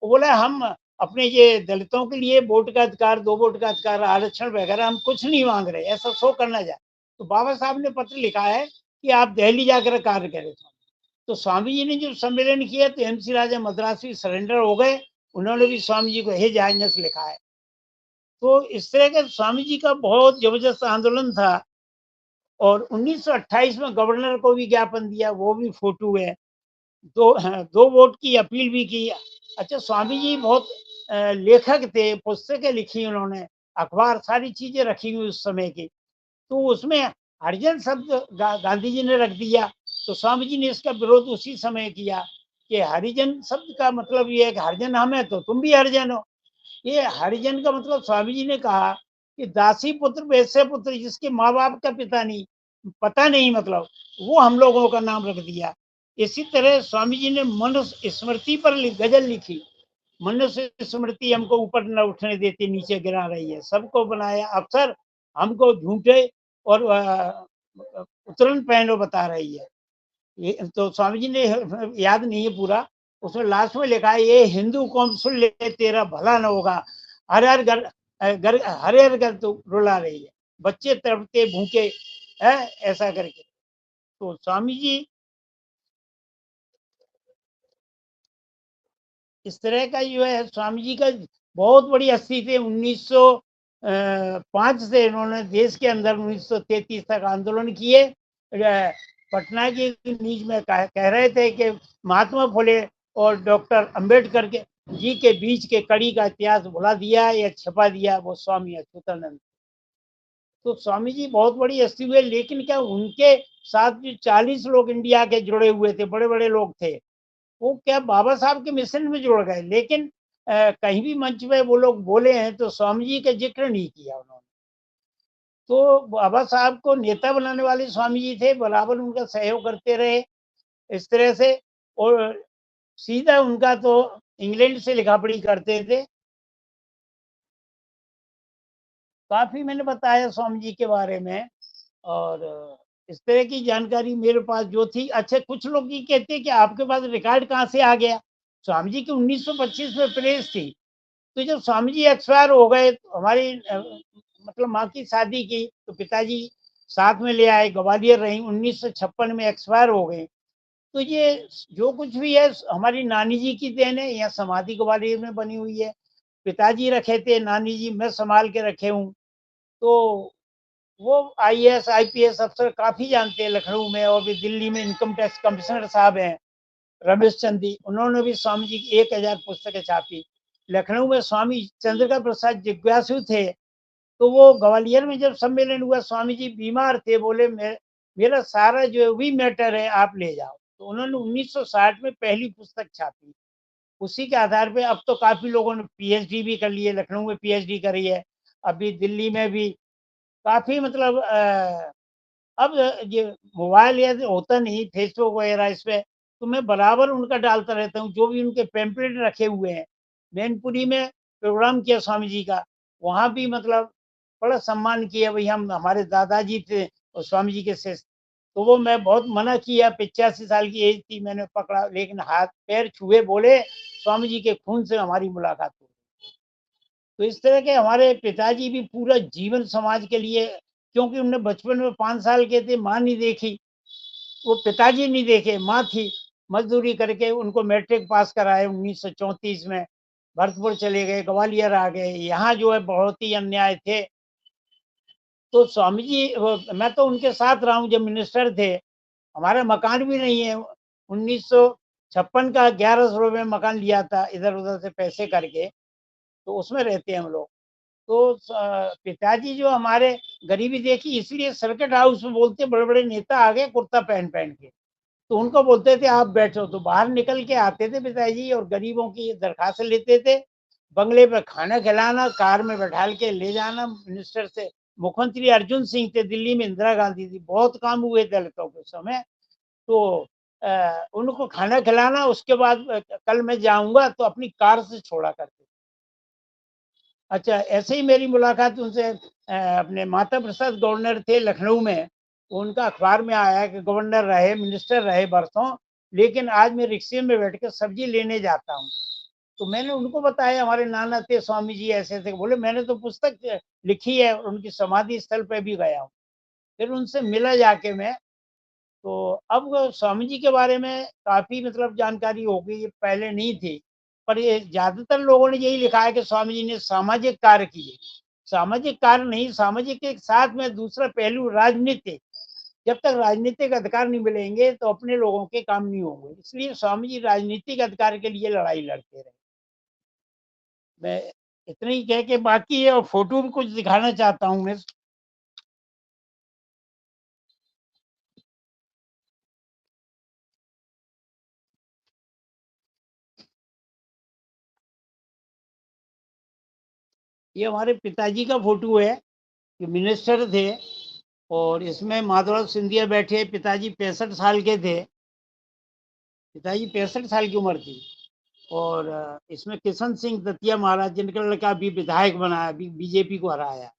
वो बोला हम अपने ये दलितों के लिए वोट का अधिकार, 2 वोट का अधिकार, आरक्षण वगैरह हम कुछ नहीं मांग रहे, ऐसा शो करना जाए। तो बाबा साहब ने पत्र लिखा है कि आप दिल्ली जाकर कार्य करें। तो स्वामी जी ने जो सम्मेलन किया तो एमसी राजा मद्रासी सरेंडर हो गए, उन्होंने भी स्वामी जी को हिज हाइनेस लिखा है। तो इस तरह के स्वामी जी का बहुत जबरदस्त आंदोलन था। और 1928 में गवर्नर को भी ज्ञापन दिया, वो भी फोटो है। 2 वोट की अपील भी की। अच्छा स्वामी जी बहुत लेखक थे, पुस्तकें लिखी उन्होंने, अखबार, सारी चीजें रखी हुई उस समय की। तो उसमें हरिजन शब्द गांधी जी ने रख दिया, तो स्वामी जी ने इसका विरोध उसी समय किया कि हरिजन शब्द का मतलब ये है कि हरिजन हम है तो तुम भी हरिजन हो। ये हरिजन का मतलब स्वामी जी ने कहा कि दासी पुत्र, वैश्य पुत्र, जिसके माँ बाप का पिता नहीं, पता नहीं, मतलब वो हम लोगों का नाम रख दिया। इसी तरह स्वामी जी ने मनुष्य स्मृति पर गजल लिखी, मनुष्य स्मृति हमको ऊपर न उठने देती, नीचे गिरा रही है, सबको बनाया अफसर, हमको झूठे और उतरन पहनो बता रही है। ये तो स्वामी जी ने, याद नहीं है पूरा, उसमें लास्ट में लिखा है ये हिंदू कौम सुन ले तेरा भला न होगा, हर हर घर घर हर हर घर तो रुला रही है। बच्चे तड़पते भूखे है ऐसा करके। तो स्वामी जी इस तरह का जो है, स्वामी जी का बहुत बड़ी हस्ती थे। 1905 से इन्होंने देश के अंदर 1933 तक आंदोलन किए। पटना की न्यूज में कह रहे थे कि महात्मा फुले और डॉक्टर अंबेडकर के जी के बीच के कड़ी का इतिहास भुला दिया या छपा दिया, वो स्वामी अच्युतानंद। तो स्वामी जी बहुत बड़ी हस्ती हुए, लेकिन क्या उनके साथ जो 40 लोग इंडिया के जुड़े हुए थे, बड़े बड़े लोग थे, वो क्या बाबा साहब के मिशन में जुड़ गए। लेकिन कहीं भी मंच में वो लोग बोले हैं तो स्वामी जी का जिक्र नहीं किया उन्होंने। तो बाबा साहब को नेता बनाने वाले स्वामी जी थे, बराबर उनका सहयोग करते रहे इस तरह से। और सीधा उनका तो इंग्लैंड से लिखा पढ़ी करते थे। काफी मैंने बताया स्वामी जी के बारे में। और इस तरह की जानकारी मेरे पास जो थी। अच्छा, कुछ लोग ये कहते हैं कि आपके पास रिकॉर्ड कहाँ से आ गया। स्वामी जी की 1925 में प्रेस थी। तो जब स्वामी जी एक्सपायर हो गए तो हमारी मतलब माँ की शादी की तो पिताजी साथ में ले आए, ग्वालियर रही, 1956 में एक्सपायर हो गए। तो ये जो कुछ भी है हमारी नानी जी की देन है। यहाँ समाधि ग्वालियर में बनी हुई है। पिताजी रखे थे, नानी जी मैं संभाल के रखे हूँ। तो वो आईएएस आईपीएस अफसर काफी जानते हैं लखनऊ में, और भी दिल्ली में इनकम टैक्स कमिश्नर साहब हैं रमेश चंदी, उन्होंने भी स्वामी जी की 1000 पुस्तकें छापी। लखनऊ में स्वामी चंद्रिका प्रसाद जिज्ञासु थे। तो वो ग्वालियर में जब सम्मेलन हुआ, स्वामी जी बीमार थे, बोले मेरा सारा जो भी मैटर है आप ले जाओ। तो उन्होंने 1960 में पहली पुस्तक छापी। उसी के आधार पे अब तो काफी लोगों ने पीएचडी भी कर लिए, लखनऊ में पीएचडी करी है, अभी दिल्ली में भी काफी मतलब अब ये मोबाइल या होता नहीं फेसबुक वगैरह इस पे, तो मैं बराबर उनका डालता रहता हूँ जो भी उनके पैम्पलेट रखे हुए हैं। मैनपुरी में प्रोग्राम किया स्वामी जी का, वहाँ भी मतलब बड़ा सम्मान किया, भाई हम हमारे दादाजी थे और स्वामी जी के शिष्य। तो वो मैं बहुत मना किया, 85 साल की एज थी, मैंने पकड़ा, लेकिन हाथ पैर छुए, बोले स्वामी जी के खून से हमारी मुलाकात हुई। तो इस तरह के हमारे पिताजी भी पूरा जीवन समाज के लिए, क्योंकि उन्होंने बचपन में 5 साल के थे, माँ नहीं देखी, वो पिताजी नहीं देखे, माँ थी। मजदूरी करके उनको मैट्रिक पास कराए 1934 में, भरतपुर चले गए, ग्वालियर आ गए। यहाँ जो है बहुत ही अन्याय थे। तो स्वामी जी मैं तो उनके साथ रहा हूँ जब मिनिस्टर थे। हमारा मकान भी नहीं है। 1956 का 1100 में मकान लिया था इधर उधर से पैसे करके, तो उसमें रहते हैं हम लोग। तो पिताजी जो हमारे गरीबी देखी, इसलिए सर्किट हाउस में बोलते बड़े बड़े नेता आ गए कुर्ता पहन पहन के, तो उनको बोलते थे आप बैठो, तो बाहर निकल के आते थे पिताजी और गरीबों की दरखास्त लेते थे। बंगले पे खाना खिलाना, कार में बैठा के ले जाना मिनिस्टर से। मुख्यमंत्री अर्जुन सिंह थे, दिल्ली में इंदिरा गांधी थी, बहुत काम हुए दलितों के समय। तो उनको खाना खिलाना, उसके बाद कल मैं जाऊंगा तो अपनी कार से छोड़ा करते। अच्छा, ऐसे ही मेरी मुलाकात उनसे अपने माता प्रसाद गवर्नर थे लखनऊ में। उनका अखबार में आया कि गवर्नर रहे, मिनिस्टर रहे बरसों, लेकिन आज मैं रिक्शे में बैठ के सब्जी लेने जाता हूँ। तो मैंने उनको बताया हमारे नाना थे स्वामी जी ऐसे थे, बोले मैंने तो पुस्तक लिखी है, उनकी समाधि स्थल पे भी गया हूँ। फिर उनसे मिला जाके मैं। तो अब स्वामी जी के बारे में काफी मतलब जानकारी हो गई, पहले नहीं थी। पर ये ज्यादातर लोगों ने यही लिखा है कि स्वामी जी ने सामाजिक कार्य किए। सामाजिक कार्य नहीं, सामाजिक के साथ में दूसरा पहलू राजनीति। जब तक राजनीतिक अधिकार नहीं मिलेंगे तो अपने लोगों के काम नहीं होंगे, इसलिए स्वामी जी राजनीतिक अधिकार के लिए लड़ाई लड़ते रहे। मैं इतना ही कह के बाकी है, और फोटो भी कुछ दिखाना चाहता हूँ मैं। ये हमारे पिताजी का फोटो है कि मिनिस्टर थे, और इसमें माधवराव सिंधिया बैठे। पिताजी 65 साल के थे, पिताजी 65 साल की उम्र थी। और इसमें किशन सिंह दतिया महाराज, जिनका लड़का अभी विधायक बना है, बीजेपी को हराया।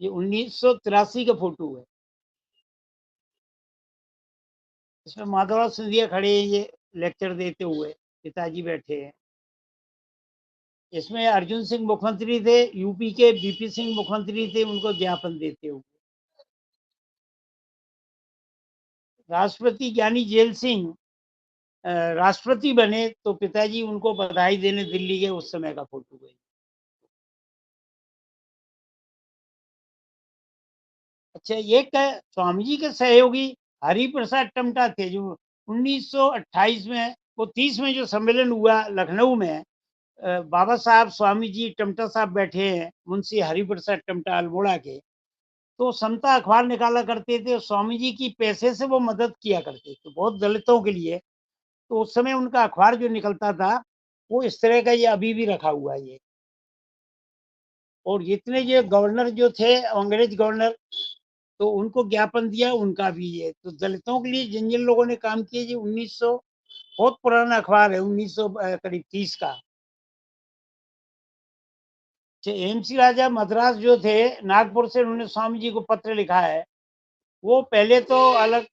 ये 1983 का फोटो है। इसमें माधवराव सिंधिया खड़े हैं, ये लेक्चर देते हुए, पिताजी बैठे हैं। इसमें अर्जुन सिंह मुख्यमंत्री थे, यूपी के बीपी सिंह मुख्यमंत्री थे, उनको ज्ञापन देते हुए। राष्ट्रपति ज्ञानी जेल सिंह राष्ट्रपति बने तो पिताजी उनको बधाई देने दिल्ली गए, उस समय का फोटो है। अच्छा, एक स्वामी जी के सहयोगी हरिप्रसाद टमटा थे, जो 1928 में, वो 30 में जो सम्मेलन हुआ लखनऊ में, बाबा साहब स्वामी जी टमटा साहब बैठे हैं, मुंशी हरिप्रसाद टमटा अल्मोड़ा के। तो समता अखबार निकाला करते थे, स्वामी जी की पैसे से वो मदद किया करते थे बहुत दलितों के लिए। तो उस समय उनका अखबार जो निकलता था वो इस तरह का, ये अभी भी रखा हुआ है ये। और जितने ये गवर्नर जो थे, अंग्रेज गवर्नर, तो उनको ज्ञापन दिया, उनका भी ये। तो दलितों के लिए जिन जिन लोगों ने काम किया, ये 1900, बहुत पुराना अखबार है, 1900 करीब 30 का। एमसी राजा मद्रास जो थे, नागपुर से, उन्होंने स्वामी जी को पत्र लिखा है। वो पहले तो अलग,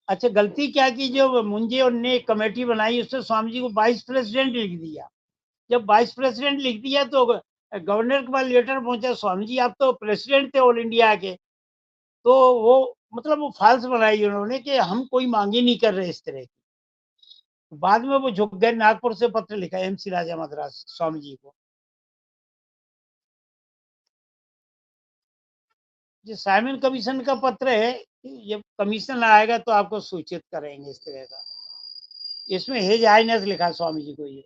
अच्छा गलती क्या की, जो मुंजे और ने कमेटी बनाई, उससे स्वामी जी को वाइस प्रेसिडेंट लिख दिया। जब वाइस प्रेसिडेंट लिख दिया तो गवर्नर के पास लेटर पहुंचा, स्वामी जी आप तो प्रेसिडेंट थे ऑल इंडिया के। तो वो, मतलब वो फाल्स बनाई उन्होंने कि हम कोई मांग ही नहीं कर रहे इस तरह की। बाद में वो झुक गए, नागपुर से पत्र लिखा एमसी राजा मद्रास स्वामी जी को। ये साइमन कमीशन का पत्र है, जब कमीशन आएगा तो आपको सूचित करेंगे इस तरह का। इसमें हेज हाइनेस लिखा है स्वामी जी को ये।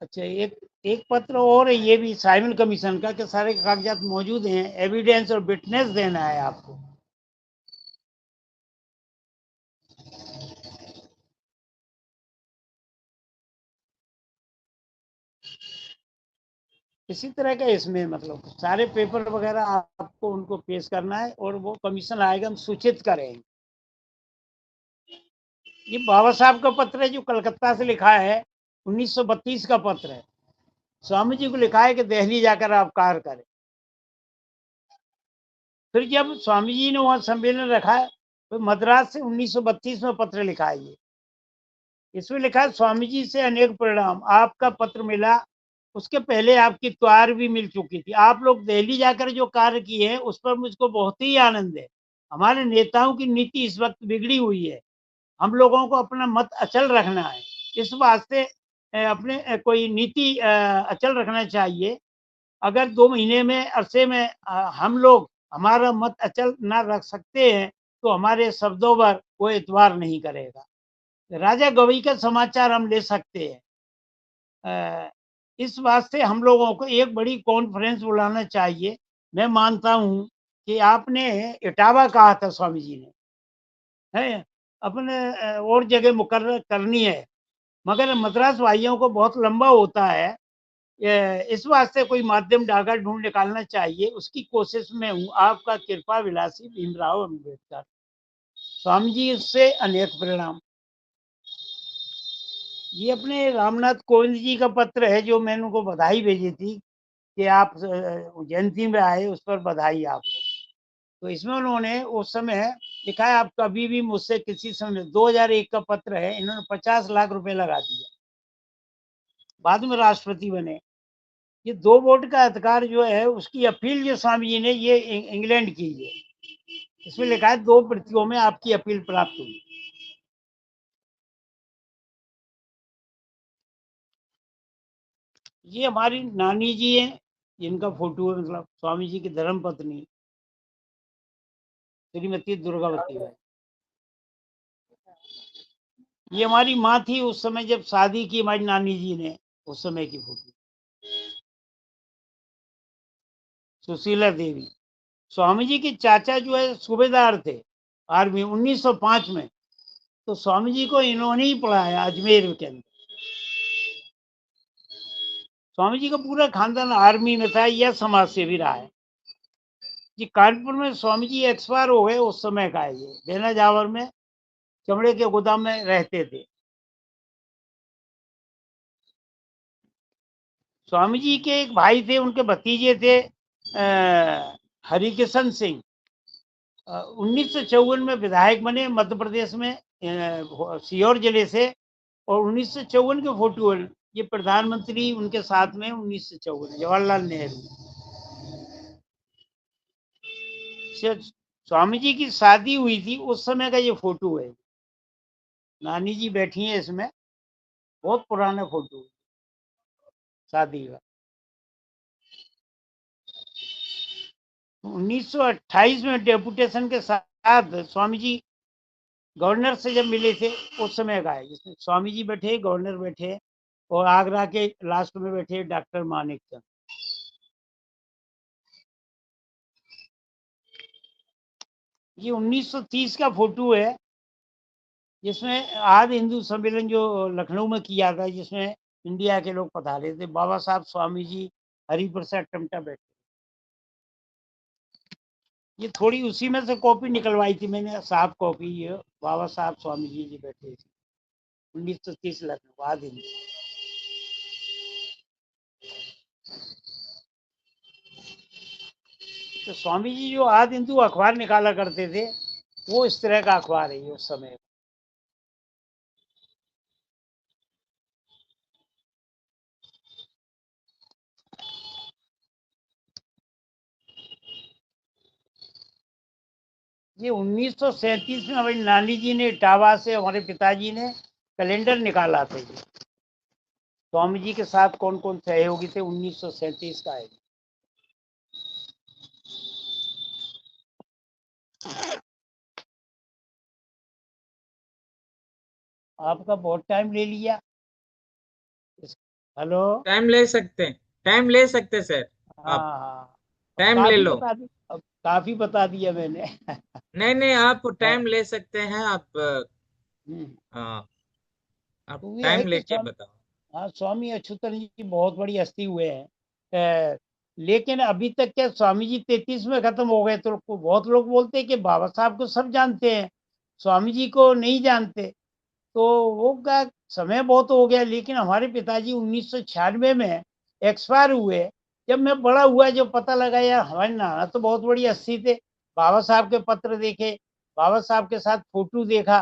अच्छा, एक एक पत्र और है, ये भी साइमन कमीशन का, कि सारे कागजात मौजूद हैं, एविडेंस और विटनेस देना है आपको। इसी तरह का इसमें, मतलब सारे पेपर वगैरह आपको उनको पेश करना है, और वो कमीशन आएगा, हम सूचित करेंगे। ये बाबा साहब का पत्र है, जो कलकत्ता से लिखा है, 1932 का पत्र है। स्वामी जी को लिखा है कि दिल्ली जाकर आप कार्य करें। फिर जब स्वामी जी ने वहां सम्मेलन रखा है, तो मद्रास से 1932 में पत्र लिखा है ये। इसमें लिखा है, स्वामी जी से अनेक परिणाम, आपका पत्र मिला, उसके पहले आपकी त्वार भी मिल चुकी थी। आप लोग दिल्ली जाकर जो कार्य किए हैं उस पर मुझको बहुत ही आनंद है। हमारे नेताओं की नीति इस वक्त बिगड़ी हुई है, हम लोगों को अपना मत अचल रखना है। इस वास्ते अपने कोई नीति अचल रखना चाहिए। अगर 2 महीने में, अरसे में हम लोग हमारा मत अचल ना रख सकते हैं, तो हमारे शब्दों पर कोई एतबार नहीं करेगा। राजा गवई का समाचार हम ले सकते हैं। इस वास्ते हम लोगों को एक बड़ी कॉन्फ्रेंस बुलाना चाहिए। मैं मानता हूं कि आपने इटावा कहा था स्वामी जी ने, है अपने और जगह मुकर्रर करनी है, मगर मद्रास भाइयों को बहुत लंबा होता है। इस वास्ते कोई माध्यम डागा ढूंढ निकालना चाहिए, उसकी कोशिश में हूँ। आपका कृपा विलासी भीमराव अम्बेडकर। स्वामी जी से अनेक परिणाम। ये अपने रामनाथ कोविंद जी का पत्र है, जो मैंने उनको बधाई भेजी थी कि आप जयंती में आए, उस पर बधाई आपको। तो इसमें उन्होंने उस समय लिखा है, आप कभी भी मुझसे किसी समय, 2001 का पत्र है, इन्होंने 50 लाख रुपए लगा दिया, बाद में राष्ट्रपति बने। ये 2 वोट का अधिकार जो है, उसकी अपील जो स्वामी जी ने, ये इंग्लैंड की है। इसमें लिखा है, 2 प्रतियों में आपकी अपील प्राप्त हुई। ये हमारी नानी जी हैं, जिनका फोटो है, मतलब स्वामी जी की धर्म पत्नी श्रीमती दुर्गावती है। ये हमारी माँ थी उस समय जब शादी की हमारी नानी जी ने, उस समय की फोटो। सुशीला देवी, स्वामी जी के चाचा जो है सूबेदार थे आर्मी 1905 में। तो स्वामी जी को इन्होंने ही पढ़ाया अजमेर के अंदर। स्वामी जी का पूरा खानदान आर्मी में था, यह समाज सेवी रहा है। जी, कानपुर में स्वामी जी एक्सपायर हो गए, उस समय का है ये। बेना जावर में चमड़े के गोदाम में रहते थे। स्वामी जी के एक भाई थे, उनके भतीजे थे हरिकिशन सिंह। 1954 में विधायक बने मध्य प्रदेश में, सीहोर जिले से। और 1954 के फोटो है, ये प्रधानमंत्री उनके साथ में 1954 जवाहरलाल नेहरू। स्वामी जी की शादी हुई थी उस समय का ये फोटो है। नानी जी बैठी हैं इसमें, बहुत पुराना फोटो शादी का। 1928 में डेपुटेशन के साथ स्वामी जी गवर्नर से जब मिले थे उस समय का है, जिसमें स्वामी जी बैठे, गवर्नर बैठे, और आगरा के लास्ट में बैठे डॉक्टर मानिक चंद। ये 1930 का फोटो है, जिसमें आदि हिंदू सम्मेलन जो लखनऊ में किया था, जिसमें इंडिया के लोग पधारे थे। बाबा साहब स्वामी जी, हरिप्रसाद टमटा बैठे। ये थोड़ी उसी में से कॉपी निकलवाई थी मैंने, साफ कॉपी। ये बाबा साहब स्वामी जी बैठे थे 1930 लखनऊ आदि हिंदू। तो स्वामी जी जो आदि हिंदू अखबार निकाला करते थे, वो इस तरह का अखबार है ये उस समय। ये 1937 में हमारी नानी जी ने इटावा से, हमारे पिताजी ने कैलेंडर निकाला था। जी स्वामी जी के साथ कौन कौन सहयोगी थे, 1937 का है। आपका बहुत टाइम ले लिया। हेलो। टाइम ले सकते हैं, टाइम ले सकते सर। हाँ आप हाँ, अब टाइम ले काफी लो। बता दी, अब काफी बता दिया मैंने। नहीं नहीं, आप टाइम ले सकते हैं। आप हम्म, आप तो ये है टाइम कि लेके बताओ। हाँ, स्वामी अच्युतन जी बहुत बड़ी हस्ती हुए हैं। लेकिन अभी तक क्या, स्वामी जी 33 में खत्म हो गए, तो बहुत लोग बोलते हैं कि बाबा साहब को सब जानते हैं, स्वामी जी को नहीं जानते। तो वो का समय बहुत हो गया। लेकिन हमारे पिताजी 1996 में एक्सपायर हुए। जब मैं बड़ा हुआ, जो पता लगा यार हमारे नाना तो बहुत बड़ी हस्ती थे, बाबा साहब के पत्र देखे, बाबा साहब के साथ फोटो देखा,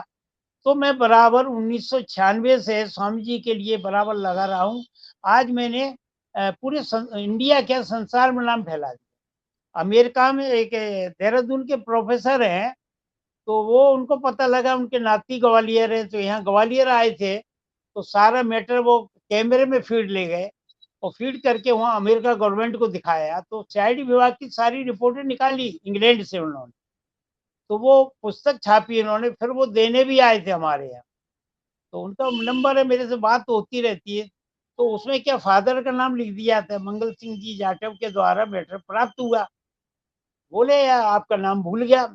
तो मैं बराबर 1996 से स्वामी जी के लिए बराबर लगा रहा हूँ। आज मैंने पूरे इंडिया क्या संसार में नाम फैला दिया। अमेरिका में एक देहरादून के प्रोफेसर हैं, तो वो उनको पता लगा, उनके नाती ग्वालियर है, तो यहाँ ग्वालियर आए थे, तो सारा मैटर वो कैमरे में फीड ले गए, और फीड करके वहाँ अमेरिका गवर्नमेंट को दिखाया, तो सीआईडी विभाग की सारी रिपोर्टें निकाली इंग्लैंड से उन्होंने। तो वो पुस्तक छापी उन्होंने, फिर वो देने भी आए थे हमारे यहाँ। तो उनका नंबर है, मेरे से बात तो होती रहती है। तो उसमें क्या, फादर का नाम लिख दिया था, मंगल सिंह जी जाटव के द्वारा मैटर प्राप्त हुआ। बोले यार आपका नाम भूल गया।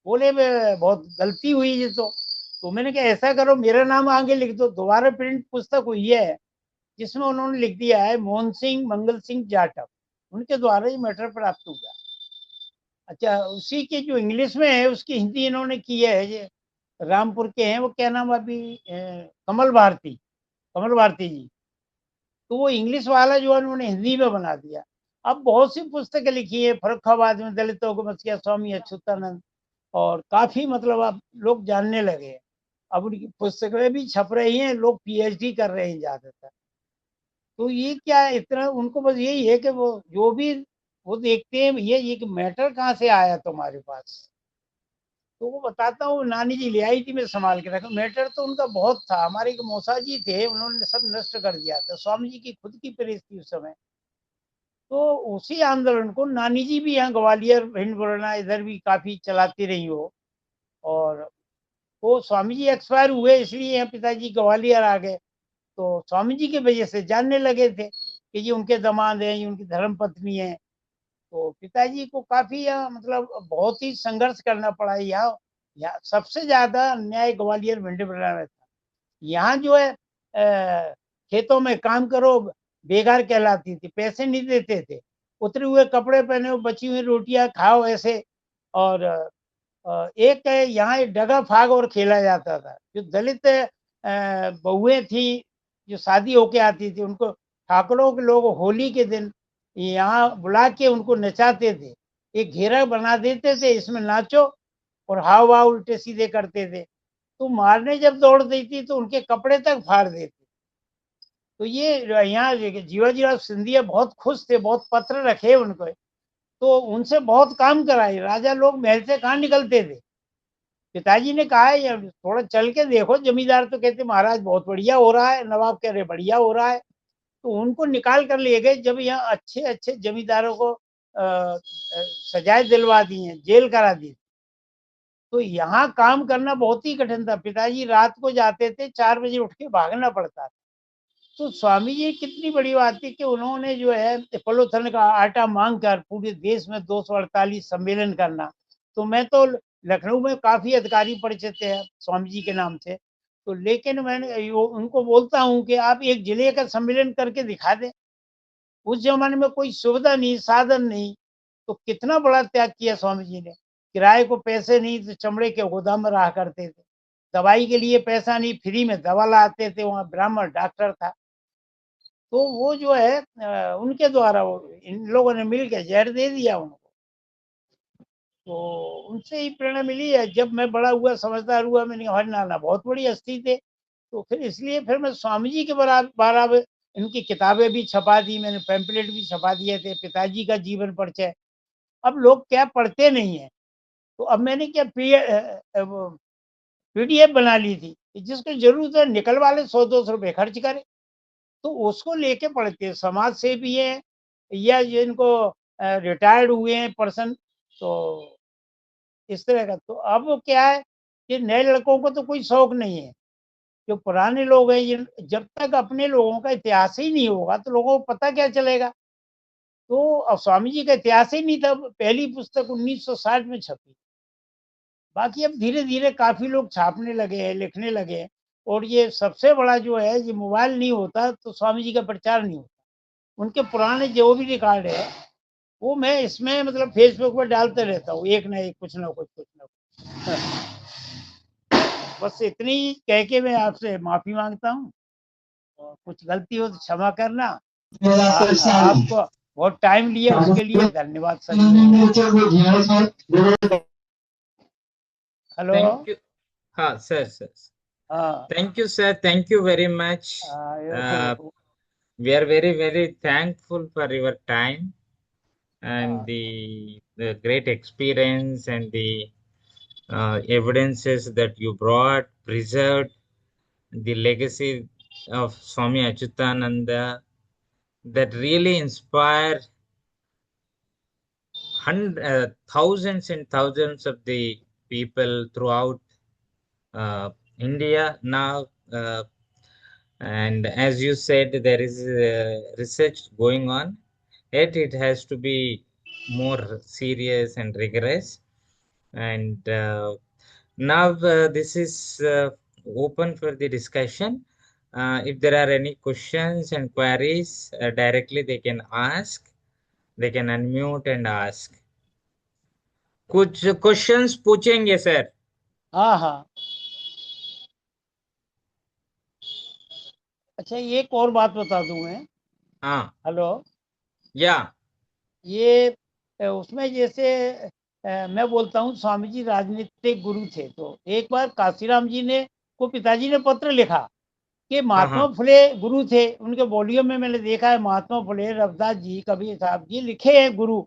बोले मैं बहुत गलती हुई ये तो मैंने कहा ऐसा करो, मेरा नाम आगे लिख दो। दोबारा प्रिंट पुस्तक हुई है, जिसमें उन्होंने लिख दिया है मोहन सिंह मंगल सिंह जाटव, उनके द्वारा ये मैटर प्राप्त हुआ। अच्छा, उसी के जो इंग्लिश में है उसकी हिंदी इन्होंने की है। ये रामपुर के हैं, वो क्या नाम अभी, कमल भारती, कमल भारती जी। तो वो इंग्लिश वाला जो है उन्होंने हिंदी में बना दिया। अब बहुत सी पुस्तकें लिखी है, फर्रुखाबाद में दलितों को मसीहा स्वामी अच्युतानंद, और काफी मतलब अब लोग जानने लगे हैं। अब उनकी पुस्तकें भी छप रही हैं, लोग पीएचडी कर रहे हैं ज्यादातर। तो ये क्या है, इतना उनको बस यही है कि वो जो भी वो देखते हैं, ये कि मैटर कहाँ से आया तुम्हारे पास। तो वो बताता हूँ, नानी जी ले आई थी, मैं संभाल के रखा। मैटर तो उनका बहुत था। हमारे एक मौसा जी थे, उन्होंने सब नष्ट कर दिया था। स्वामी जी की खुद की प्रेस थी उस समय। तो उसी आंदोलन को नानी जी भी यहाँ ग्वालियर, भिंड, मुरैना इधर भी काफी चलाती रही हो। और वो स्वामी जी एक्सपायर हुए, इसलिए यहाँ पिताजी ग्वालियर आ गए। तो स्वामी जी की वजह से जानने लगे थे कि ये उनके दामाद हैं, ये उनकी धर्म पत्नी है। तो पिताजी को काफी मतलब बहुत ही संघर्ष करना पड़ा। यहाँ सबसे ज्यादा अन्याय ग्वालियर, भिंड, मुरैना में था। यहाँ जो है खेतों में काम करो, बेकार कहलाती थी, पैसे नहीं देते थे। उतरे हुए कपड़े पहने हो, बची हुई रोटियां खाओ ऐसे। और एक यहाँ एक डगा फाग और खेला जाता था। जो दलित बहुएं थी, जो शादी होके आती थी, उनको ठाकुरों के लोग होली के दिन यहाँ बुला के उनको नचाते थे। एक घेरा बना देते थे, इसमें नाचो और हाव भाव उल्टे सीधे करते थे। तो मारने जब दौड़ देती तो उनके कपड़े तक फाड़ देती। तो ये यहाँ जीवाजीराव सिंधिया बहुत खुश थे, बहुत पत्र रखे उनको, तो उनसे बहुत काम कराए। राजा लोग महल से कहाँ निकलते थे। पिताजी ने कहा है थोड़ा चल के देखो, जमींदार तो कहते महाराज बहुत बढ़िया हो रहा है, नवाब कह रहे बढ़िया हो रहा है। तो उनको निकाल कर ले गए। जब यहाँ अच्छे अच्छे जमींदारों को सजाएं दिलवा दी हैं, जेल करा दी, तो यहाँ काम करना बहुत ही कठिन था। पिताजी रात को जाते थे, 4 बजे उठ के भागना पड़ता था। तो स्वामी जी कितनी बड़ी बात थी कि उन्होंने जो है पॉलीथिन का आटा मांग कर पूरे देश में 248 सम्मेलन करना। तो मैं तो लखनऊ में काफी अधिकारी परिचित है स्वामी जी के नाम से, तो लेकिन मैंने उनको बोलता हूँ कि आप एक जिले का सम्मेलन करके दिखा दें। उस जमाने में कोई सुविधा नहीं, साधन नहीं, तो कितना बड़ा त्याग किया स्वामी जी ने। किराए को पैसे नहीं तो चमड़े के गोदाम में रहा करते थे। दवाई के लिए पैसा नहीं, फ्री में दवा लाते थे, वहाँ ब्राह्मण डॉक्टर था। तो वो जो है उनके द्वारा वो इन लोगों ने मिल के जहर दे दिया उनको। तो उनसे ही प्रेरणा मिली है। जब मैं बड़ा हुआ, समझदार हुआ, मैंने कहा नाना बहुत बड़ी हस्ती थे। तो फिर इसलिए फिर मैं स्वामी जी के बराबर इनकी किताबें भी छपा दी मैंने, पैम्पलेट भी छपा दिए थे, पिताजी का जीवन परिचय। अब लोग क्या पढ़ते नहीं है, तो अब मैंने क्या पीडीएफ बना ली थी, जिसको जरूरत है निकलवा ले, 100-200 रुपए खर्च करे, तो उसको लेके पढ़ते हैं। समाज से भी है या जिनको रिटायर्ड हुए हैं पर्सन, तो इस तरह का। तो अब क्या है कि नए लड़कों को तो कोई शौक नहीं है। जो पुराने लोग हैं, ये जब तक अपने लोगों का इतिहास ही नहीं होगा तो लोगों को पता क्या चलेगा। तो अब स्वामी जी का इतिहास ही नहीं था। पहली पुस्तक 1960 में छपी। बाकी अब धीरे धीरे काफी लोग छापने लगे हैं, लिखने लगे हैं। और ये सबसे बड़ा जो है, ये मोबाइल नहीं होता तो स्वामी जी का प्रचार नहीं होता। उनके पुराने जो भी रिकॉर्ड है वो मैं इसमें मतलब फेसबुक पर डालते रहता हूँ, एक ना एक, कुछ ना कुछ, कुछ ना कुछ। बस इतनी कह के मैं आपसे माफी मांगता हूँ, और कुछ गलती हो तो क्षमा करना। आपको बहुत टाइम लिया, उसके लिए धन्यवाद सर। हेलो। Thank you. हाँ सर सर, हाँ thank you sir, thank you very much. uh, we are very very thankful for your time and हाँ the great experience and the evidences that you brought, preserved the legacy of Swami Achyutananda that really inspire thousands and thousands of the people throughout India now. And as you said, there is research going on. Yet it has to be more serious and rigorous. And now this is open for the discussion. If there are any questions and queries, directly they can ask. They can unmute and ask. कुछ questions पूछेंगे sir? हाँ हाँ। अच्छा, एक और बात बता दूं मैं। हाँ हेलो। या ये उसमें जैसे मैं बोलता हूँ स्वामी जी राजनीतिक गुरु थे। तो एक बार काशीराम जी ने को पिताजी ने पत्र लिखा कि हाँ महात्मा हाँ फुले गुरु थे। उनके वॉल्यूम में मैंने देखा है, महात्मा फुले, रविदास जी, कबीर साहब जी लिखे हैं गुरु।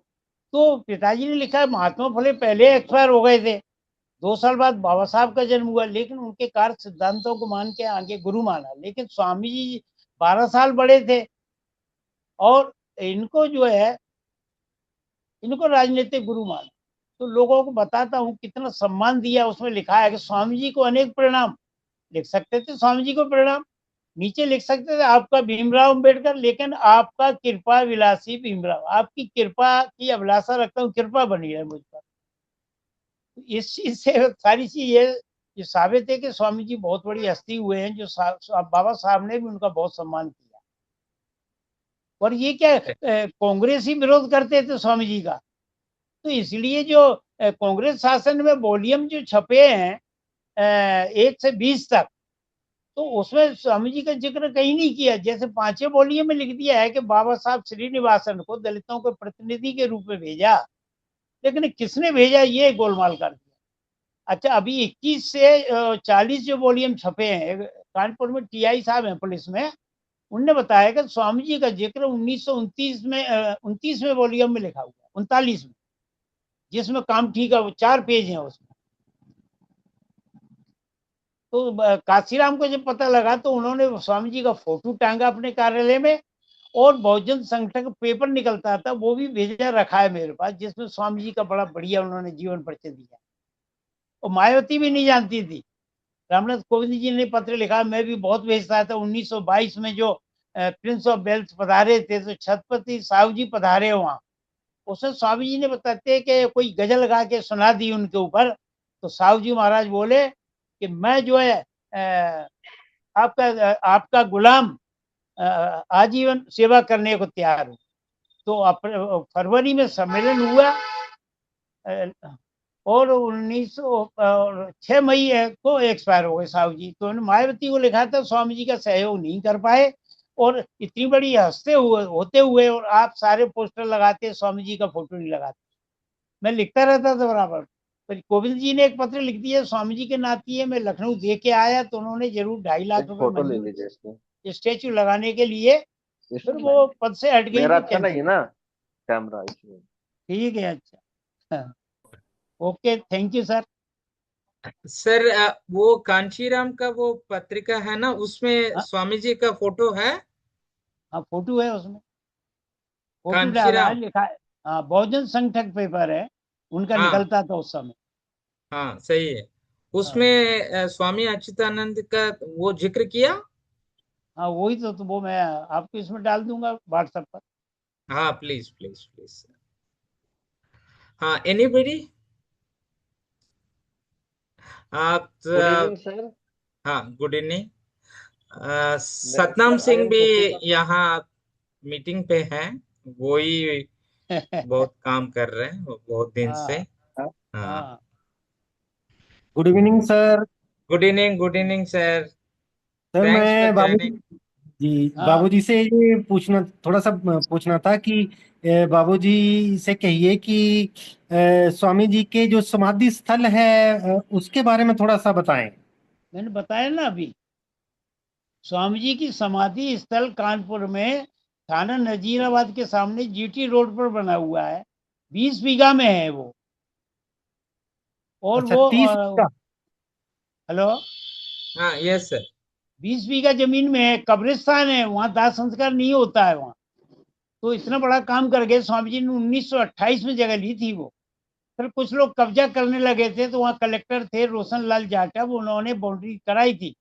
तो पिताजी ने लिखा है महात्मा फुले पहले एक्सपायर हो गए थे, 2 साल बाद बाबा साहब का जन्म हुआ, लेकिन उनके कार्य सिद्धांतों को मान के आगे गुरु माना। लेकिन स्वामी जी 12 साल बड़े थे, और इनको जो है, इनको राजनीतिक गुरु माना। तो लोगों को बताता हूँ कितना सम्मान दिया। उसमें लिखा है कि स्वामी जी को अनेक प्रणाम। लिख सकते थे स्वामी जी को प्रणाम, नीचे लिख सकते थे आपका भीमराव अम्बेडकर, लेकिन आपका कृपा विलासी भीमराव, आपकी कृपा की अभिलाषा रखता हूँ, कृपा बनी है मुझ पर। इस चीज से सारी चीज ये साबित है कि स्वामी जी बहुत बड़ी हस्ती हुए हैं, जो बाबा साहब ने भी उनका बहुत सम्मान किया। और ये क्या कांग्रेस ही विरोध करते थे स्वामी जी का। तो इसलिए जो कांग्रेस शासन में वॉल्यूम जो छपे हैं 1 से 20 तक, तो उसमें स्वामी जी का जिक्र कहीं नहीं किया। जैसे 5वें वॉल्यूम में लिख दिया है कि बाबा साहब श्रीनिवासन को दलितों के प्रतिनिधि के रूप में भेजा, लेकिन किसने भेजा ये गोलमाल कर दिया। अच्छा, अभी 21 से 40 जो वॉल्यूम छपे हैं कानपुर में, टीआई साहब हैं पुलिस में, उनने बताया कि स्वामी जी का जिक्र 1929 में 29वें वॉल्यूम में लिखा हुआ है, 39 में, जिसमें काम ठीक है, वो 4 पेज हैं उसमें। तो काशीराम को जब पता लगा तो उन्होंने स्वामी जी का फोटो टांगा अपने कार्यालय में, और बहुजन संगठन पेपर निकलता था वो भी भेजा रखा है मेरे पास, जिसमें स्वामी जी का बड़ा बढ़िया उन्होंने जीवन परिचय दिया। और मायावती भी नहीं जानती थी। रामनाथ कोविंद जी ने पत्र लिखा, मैं भी बहुत भेजता था। 1922 में जो प्रिंस ऑफ वेल्स पधारे थे, तो छत्रपति साहू जी पधारे वहां, उसमें स्वामी जी ने बताते कि कोई गजल गा के सुना दी उनके ऊपर, तो साहू जी महाराज बोले कि मैं जो है आपका गुलाम आजीवन सेवा करने को तैयार हूँ। तो फरवरी में सम्मेलन हुआ, और 6 मई को एक्सपायर हो गए साहू जी। तो उन्होंने मायावती को लिखा था, स्वामी जी का सहयोग नहीं कर पाए, और इतनी बड़ी हंसते हुए होते हुए, और आप सारे पोस्टर लगाते, स्वामी जी का फोटो नहीं लगाते। मैं लिखता रहता था बराबर। तो कोविंद जी ने एक पत्र लिख दिया, स्वामी जी के नाती है, मैं लखनऊ दे के आया, तो उन्होंने जरूर 2.5 लाख एक रुपए फोटो ले मंजूर लीजिए इसको। स्टेचू लगाने के लिए। फिर इसमें वो पद से हट गई मेरा तो अच्छा नहीं कैंसिल। है ना कैमरा इसमें। ठीक है, अच्छा, हाँ, okay, thank you sir. Sir वो कांचीराम का वो पत्रिका है ना, उसमें हाँ, स्वामी जी का फोटो है। हाँ, फोटो है उसमें, फोटो डाला है, कांचीराम। लिखा है। हाँ, बहुजन संगठक पेपर है, उनका हाँ निकलता था उस समय। हाँ सही है। हाँ, उसमें स्वामी अच्युतानंद का वो जिक्र किया। हाँ, वही तो वो मैं आपको इसमें डाल दूंगा व्हाट्सएप पर। हाँ प्लीज प्लीज प्लीज। हाँ एनीबडी। आप गुड इवनिंग सर। हाँ गुड इवनिंग। मैं Satnam sir I Singh am भी सचिकांत। यहाँ मीटिंग पे हैं। वो ही बहुत काम कर रहे हैं वो बहुत दिन से। हाँ, हाँ। हाँ, good evening sir. Good evening sir. Sir thanks for मैं ज्वाइनिंग। हाँ, बाबूजी से ये पूछना, थोड़ा सा पूछना था कि बाबूजी से कहिए कि स्वामी जी के जो समाधि स्थल है उसके बारे में थोड़ा सा बताएं। मैंने बताया ना अभी, स्वामी जी की समाधि स्थल कानपुर में थाना नजीराबाद के सामने जीटी रोड पर बना हुआ है। 20 बीघा में है वो। और अच्छा, वो 30 का। हेलो, हाँ यस सर। 20 बीघा जमीन में है, कब्रिस्तान है, वहां दाह संस्कार नहीं होता है वहां। तो इतना बड़ा काम कर गए स्वामी जी ने। 1928 में जगह ली थी वो। फिर कुछ लोग कब्जा करने लगे थे, तो वहाँ कलेक्टर थे रोशन लाल जाटव, वो उन्होंने बाउंड्री कराई थी।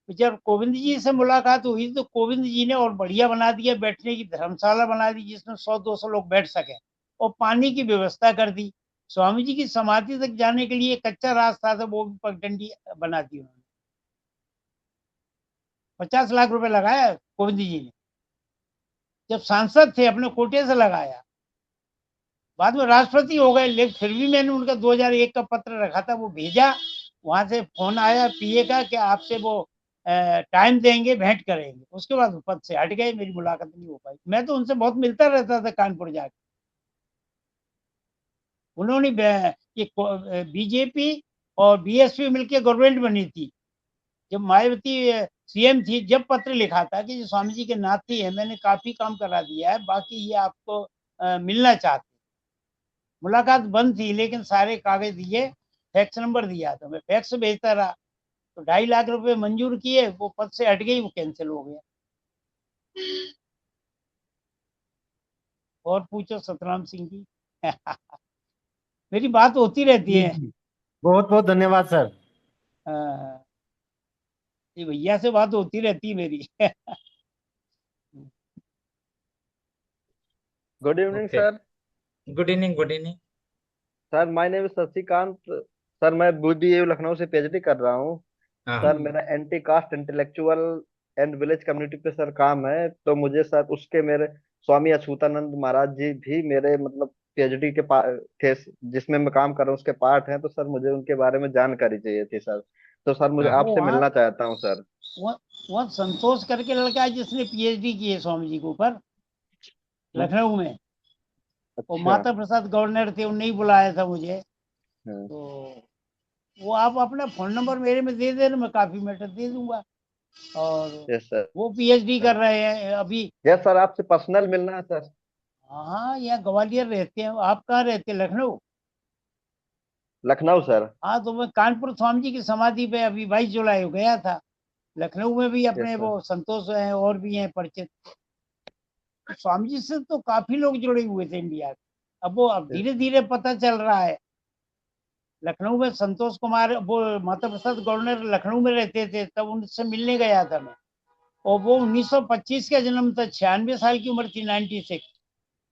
तो जब कोविंद जी से मुलाकात हुई तो कोविंद जी ने और बढ़िया बना दिया, बैठने की धर्मशाला बना दी, जिसमें 100-200 लोग बैठ सके, और पानी की व्यवस्था कर दी। स्वामी जी की समाधि तक जाने के लिए कच्चा रास्ता था, वो भी पगडंडी बना दी उन्होंने। 50 लाख रुपए लगाया कोविंद जी ने, जब सांसद थे, अपने कोटे से लगाया। बाद में राष्ट्रपति हो गए, लेकिन फिर भी मैंने उनका 2001 का पत्र रखा था, वो भेजा। वहां से फोन आया पीए का कि आपसे वो टाइम देंगे, भेंट करेंगे। उसके बाद वो पद से हट गए, मेरी मुलाकात नहीं हो पाई। मैं तो उनसे बहुत मिलता रहता था कानपुर जाके। उन्होंने ये बीजेपी और बीएसपी मिलकर गवर्नमेंट बनी थी, जब मायावती सीएम थी। जब पत्र लिखा था कि जो स्वामी जी के नाती है, मैंने काफी काम करा दिया है, बाकी ये आपको मिलना चाहते। मुलाकात बंद थी, लेकिन सारे कागज दिए, फैक्स नंबर दिया, तो मैं फैक्स भेजता रहा। तो 2.5 लाख रुपए मंजूर किए, वो पद से हट गई, वो कैंसिल हो गया। और पूछो सतराम सिंह की। मेरी बात होती रहती जी है। जी, बहुत बहुत धन्यवाद सर। ये भैया से बात होती रहती है मेरी। Good evening okay. Sir. Good evening good evening. Sir my name is Shashikant. Sir मैं बीबीए लखनऊ से पीएचडी कर रहा हूँ। हाँ सर मेरा anti cast intellectual and village community पे सर काम है, तो मुझे सर उसके मेरे स्वामी अछूतानंद महाराज जी भी मेरे मतलब पीएचडी के थे, जिसमें मैं काम कर रहा हूँ उसके पार्ट हैं। तो सर मुझे उनके बारे में जानकारी चाहिए थी सर। तो सर मुझे हाँ वो आपसे वहाँ मिलना चाहता हूँ सर। वहाँ संतोष करके लड़का है, जिसने पीएचडी की है स्वामी जी के ऊपर, हम्म, लखनऊ में। वो अच्छा। माता प्रसाद गवर्नर थे, उन्होंने ही बुलाया था मुझे। हाँ। तो वो आप अपना फोन नंबर मेरे में दे देना, मैं काफी मैटर दे दूंगा। और यस सर। वो पीएचडी कर रहे हैं अभी। यस सर, आपसे पर्सनल मिलना है सर। हाँ, यहाँ ग्वालियर रहते हैं। आप कहाँ रहते हैं? लखनऊ? लखनऊ सर। हाँ, तो मैं कानपुर स्वामी जी की समाधि पे अभी 22 जुलाई को गया था। लखनऊ में भी यस अपने सर। वो संतोष हैं और भी हैं परिचित। स्वामी जी से तो काफी लोग जुड़े हुए थे इंडिया के। अब यस। धीरे धीरे पता चल रहा है। लखनऊ में संतोष कुमार, वो माता प्रसाद गवर्नर लखनऊ में रहते थे, तब उनसे मिलने गया था मैं। और वो 1925 का जन्म था, 96 साल की उम्र थी, 96।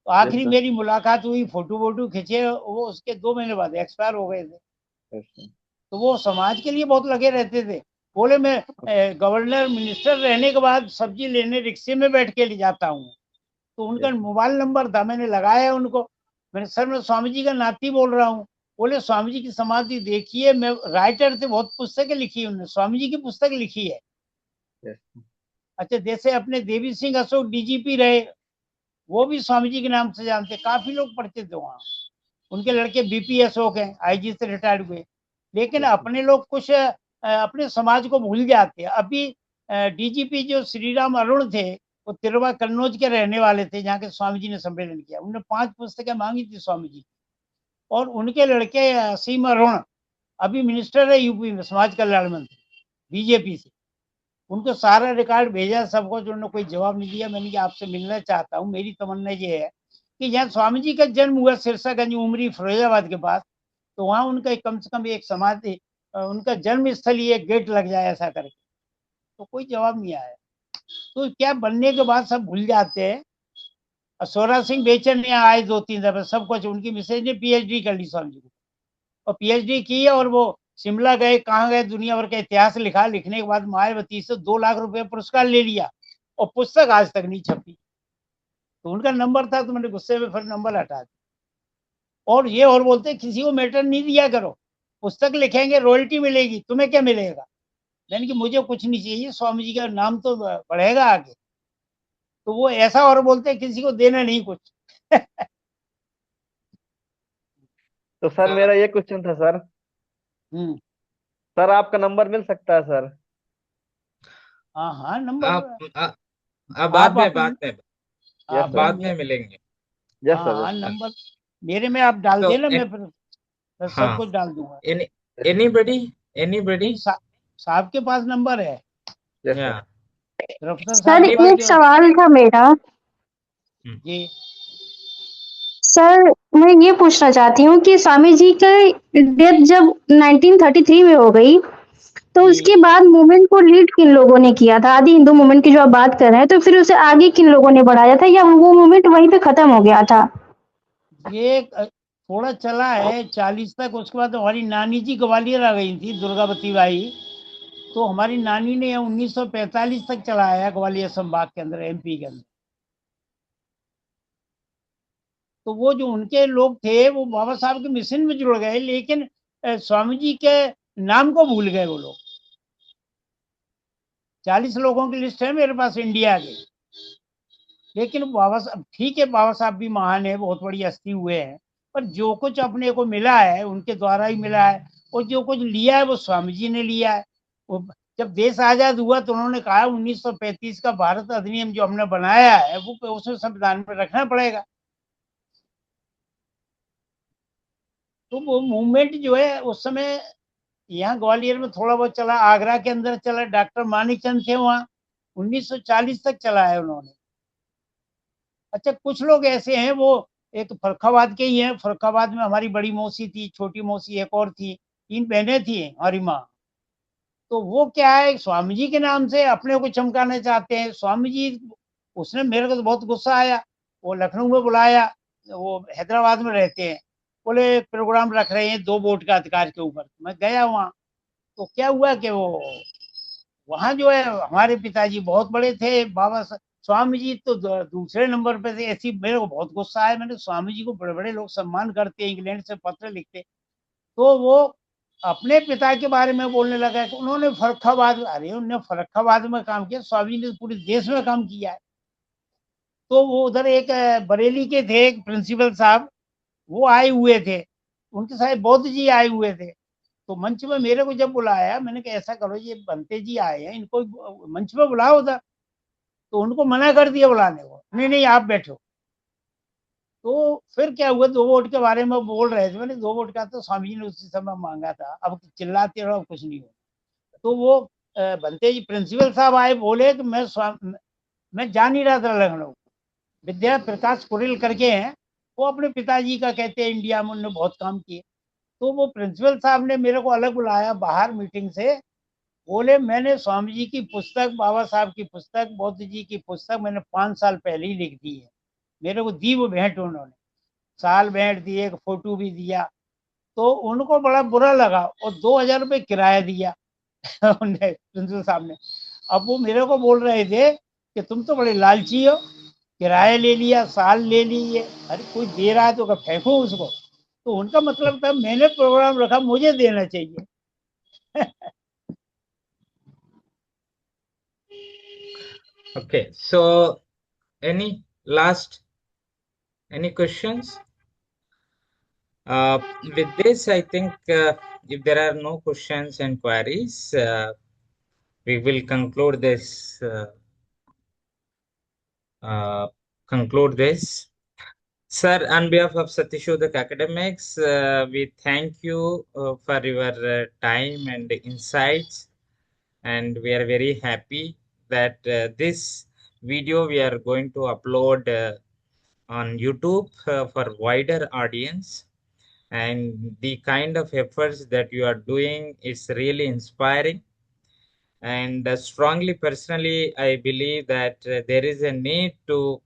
तो यस आखिरी सर। मेरी मुलाकात हुई, फोटो वोटो खींचे, वो उसके 2 महीने बाद एक्सपायर हो गए थे। Yes sir. तो वो समाज के लिए बहुत लगे रहते थे। बोले मैं गवर्नर मिनिस्टर रहने के बाद सब्जी लेने रिक्शे में बैठ के ले जाता हूँ। तो उनका यस मोबाइल नंबर था, मैंने लगाया उनको। मैंने, सर मैं स्वामी जी का नाती बोल रहा हूँ। बोले स्वामी जी की समाधि देखिए, मैं राइटर थे, बहुत पुस्तकें लिखी उन्होंने, स्वामी जी की पुस्तक लिखी है। यस। अच्छा, जैसे अपने देवी सिंह अशोक डीजीपी रहे, वो भी स्वामी जी के नाम से जानते, काफी लोग पढ़ते थे वहाँ। उनके लड़के बीपी अशोक हैं, आईजी से रिटायर्ड हुए। लेकिन यस। अपने लोग कुछ अपने समाज को भूल जाते हैं। अभी डीजीपी जो श्री राम अरुण थे, वो तिरवा कन्नौज के रहने वाले थे, जहाँ के स्वामी जी ने सम्मेलन किया। उन्होंने 5 पुस्तकें मांगी थी स्वामी जी। और उनके लड़के असीम अरुण अभी मिनिस्टर है यूपी में, समाज कल्याण मंत्री, बीजेपी से। उनको सारा रिकॉर्ड भेजा, सबको, जो उन्होंने कोई जवाब नहीं दिया। मैंने कहा आपसे मिलना चाहता हूँ, मेरी तमन्ना ये है कि जहाँ स्वामी जी का जन्म हुआ, सिरसागंज उमरी फिरोजाबाद के पास, तो वहां उनका कम से कम एक समाधि, उनका जन्म स्थल ही एक गेट लग जाए, ऐसा करके। तो कोई जवाब नहीं आया। तो क्या बनने के बाद सब भूल जाते हैं। और सोरा सिंह बेचन यहाँ आए 2-3 दफे, सब कुछ। उनकी मिसेज ने पीएचडी कर ली स्वामी जी को, और पीएचडी की है। और वो शिमला गए, कहाँ गए, दुनिया भर का इतिहास लिखा। लिखने के बाद मायावती से 2 लाख रुपए पुरस्कार ले लिया, और पुस्तक आज तक नहीं छपी। तो उनका नंबर था, तो मैंने गुस्से में फिर नंबर हटा दिया। और ये और बोलते, किसी को मैटर नहीं दिया करो, पुस्तक लिखेंगे रॉयल्टी मिलेगी, तुम्हें क्या मिलेगा? मैंने कि मुझे कुछ नहीं चाहिए, स्वामी जी का नाम तो बढ़ेगा आगे। तो वो ऐसा और बोलते, किसी को देना नहीं कुछ। तो सर मेरा ये क्वेश्चन था सर। हम्म। सर आपका नंबर मिल सकता है सर? हाँ हाँ, नंबर। आप आप बाद अपन, में यस आप सर। बाद में मिलेंगे। यस हाँ सर। हाँ, यस। नंबर मेरे में आप डाल तो देना, मैं फिर सब हाँ, कुछ डाल दूंगा। एनीबडी एनीबडी नहीं, साहब के पास नंबर है, यस या सर। रफ्तार साहब सर के पास एक जो। सवाल था मेरा। जी। सर मैं ये पूछना चाहती हूँ कि स्वामी जी का डेथ जब 1933 में हो गई, तो जी, उसके बाद मूवमेंट को लीड किन लोगों ने किया था? आदि हिंदू मूवमेंट की जो आप बात कर रहे हैं, तो फिर उसे आगे किन लोगों ने बढ़ाया था, या वो मूवमेंट वहीं पे खत्म हो गया था? ये थोड़ा चला है 40 तक। उसके बाद हमारी नानी जी ग्वालियर आ गई थी, दुर्गावती बाई। तो हमारी नानी ने 1945 तक चलाया ग्वालियर संभाग के अंदर, एमपी के अंदर। तो वो जो उनके लोग थे, वो बाबा साहब के मिशन में जुड़ गए, लेकिन स्वामी जी के नाम को भूल गए वो लोग। 40 लोगों की लिस्ट है मेरे पास इंडिया की। लेकिन बाबा साहब, ठीक है, बाबा साहब भी महान है, बहुत बड़ी हस्ती हुए हैं। पर जो कुछ अपने को मिला है, उनके द्वारा ही मिला है। और जो कुछ लिया है, वो स्वामी जी ने लिया है। वो जब देश आजाद हुआ, तो उन्होंने कहा 1935 का भारत अधिनियम जो हमने बनाया है, वो उसमें संविधान में रखना पड़ेगा। तो वो मूवमेंट जो है उस समय यहाँ ग्वालियर में थोड़ा बहुत चला, आगरा के अंदर चला, डॉक्टर मानिकचंद थे वहाँ, 1940 तक चला है उन्होंने। अच्छा, कुछ लोग ऐसे हैं, वो एक फर्रुखाबाद के ही हैं। फर्रुखाबाद में हमारी बड़ी मौसी थी, छोटी मौसी एक और थी, 3 बहनें थी हमारी माँ। तो वो क्या है, स्वामी जी के नाम से अपने को चमकाना चाहते हैं। स्वामी जी, उसने, मेरे को तो बहुत गुस्सा आया। वो लखनऊ में बुलाया, वो हैदराबाद में रहते हैं। बोले प्रोग्राम रख रहे हैं 2 वोट का अधिकार के ऊपर। मैं गया वहाँ। तो क्या हुआ कि वो वहाँ जो है, हमारे पिताजी बहुत बड़े थे, स्वामी जी तो दूसरे नंबर पे थे। ऐसी मेरे को बहुत गुस्सा आया। मैंने, स्वामी जी को बड़े बड़े लोग सम्मान करते हैं, इंग्लैंड से पत्र लिखते। तो वो अपने पिता के बारे में बोलने लगा कि उन्होंने फर्रुखाबाद, अरे उन्होंने फर्रुखाबाद में काम किया, स्वामी जी ने पूरे देश में काम किया है। तो वो उधर एक बरेली के थे, एक प्रिंसिपल साहब, वो आए हुए थे। उनके साथ बौद्ध जी आए हुए थे। तो मंच में मेरे को जब बुलाया, मैंने कहा ऐसा करो, ये बंते जी आए हैं, इनको मंच में बुलाओ उधर। तो उनको मना कर दिया बुलाने को, नहीं नहीं आप बैठो। तो फिर क्या हुआ, 2 वोट के बारे में बोल रहे थे, मैंने 2 वोट का तो स्वामी जी ने उसी समय मांगा था, अब चिल्लाते रहो, अब कुछ नहीं हो। तो वो बंते जी प्रिंसिपल साहब आए, बोले कि मैं जा नहीं रहा था लखनऊ। विद्या प्रकाश कुरिल करके हैं, वो अपने पिताजी का कहते हैं इंडिया में उन्होंने बहुत काम किए। तो वो प्रिंसिपल साहब ने मेरे को अलग बुलाया बाहर मीटिंग से, बोले मैंने स्वामी जी की पुस्तक, बाबा साहब की पुस्तक, बौद्ध जी की पुस्तक मैंने 5 साल पहले ही लिख दी है। मेरे को दी वो भेंट, उन्होंने साल भेंट दिए, एक फोटो भी दिया। तो उनको बड़ा बुरा लगा और 2,000 रुपये किराया दिया उन्हें, प्रिंसिपल साहब ने। अब वो मेरे को बोल रहे थे कि तुम तो बड़े लालची हो, किराया ले लिया, साल ले लिए, अरे कोई दे रहा है तो फेंको उसको। तो उनका मतलब था मैंने प्रोग्राम रखा, मुझे देना चाहिए। Okay, so any questions? With this, I think if there are no questions and queries, we will conclude this. Sir, on behalf of Satyashodak Academics, we thank you for your time and insights, and we are very happy that this video we are going to upload on YouTube for wider audience. And the kind of efforts that you are doing is really inspiring. And strongly, personally, I believe that there is a need to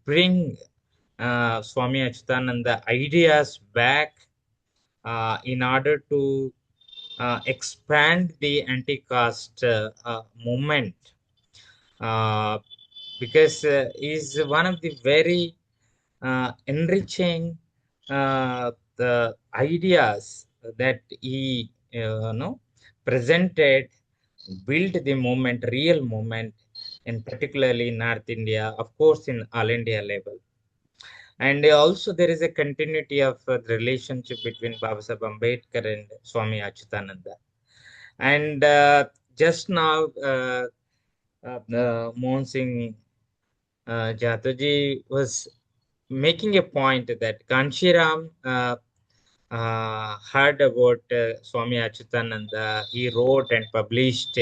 bring Swami Achyutananda ideas back in order to expand the anti-caste movement, because he's one of the very enriching the ideas that he presented, built the movement, real movement, and particularly in North India, of course, in all India level. And also there is a continuity of the relationship between Babasaheb Ambedkar and Swami Achyutananda. And just now, Mohan Singh Jataji was making a point that Kanshiram heard about Swami Achyutananda. He wrote and published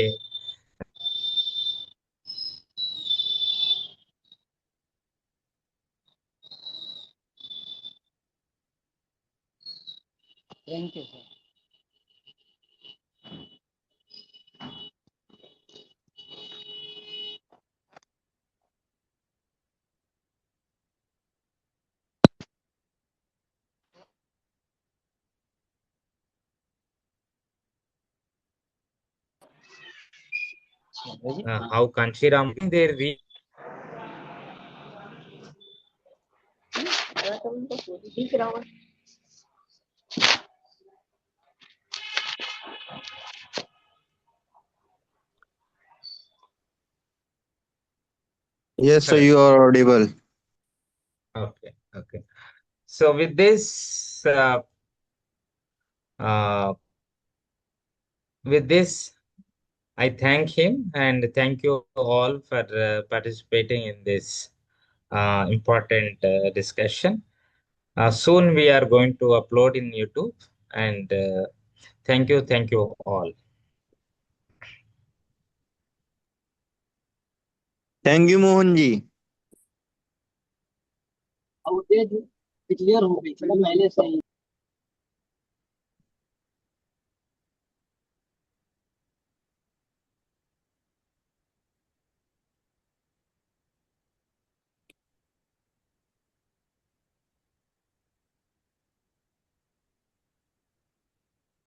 thank you sir. how Kanshiram they Yes, sir, correct. you are audible. Okay, okay. So with this, I thank him and thank you all for participating in this important discussion. Soon we are going to upload in YouTube, and thank you all. Thank you, Mohan ji. Clear हो गई पहले से ही।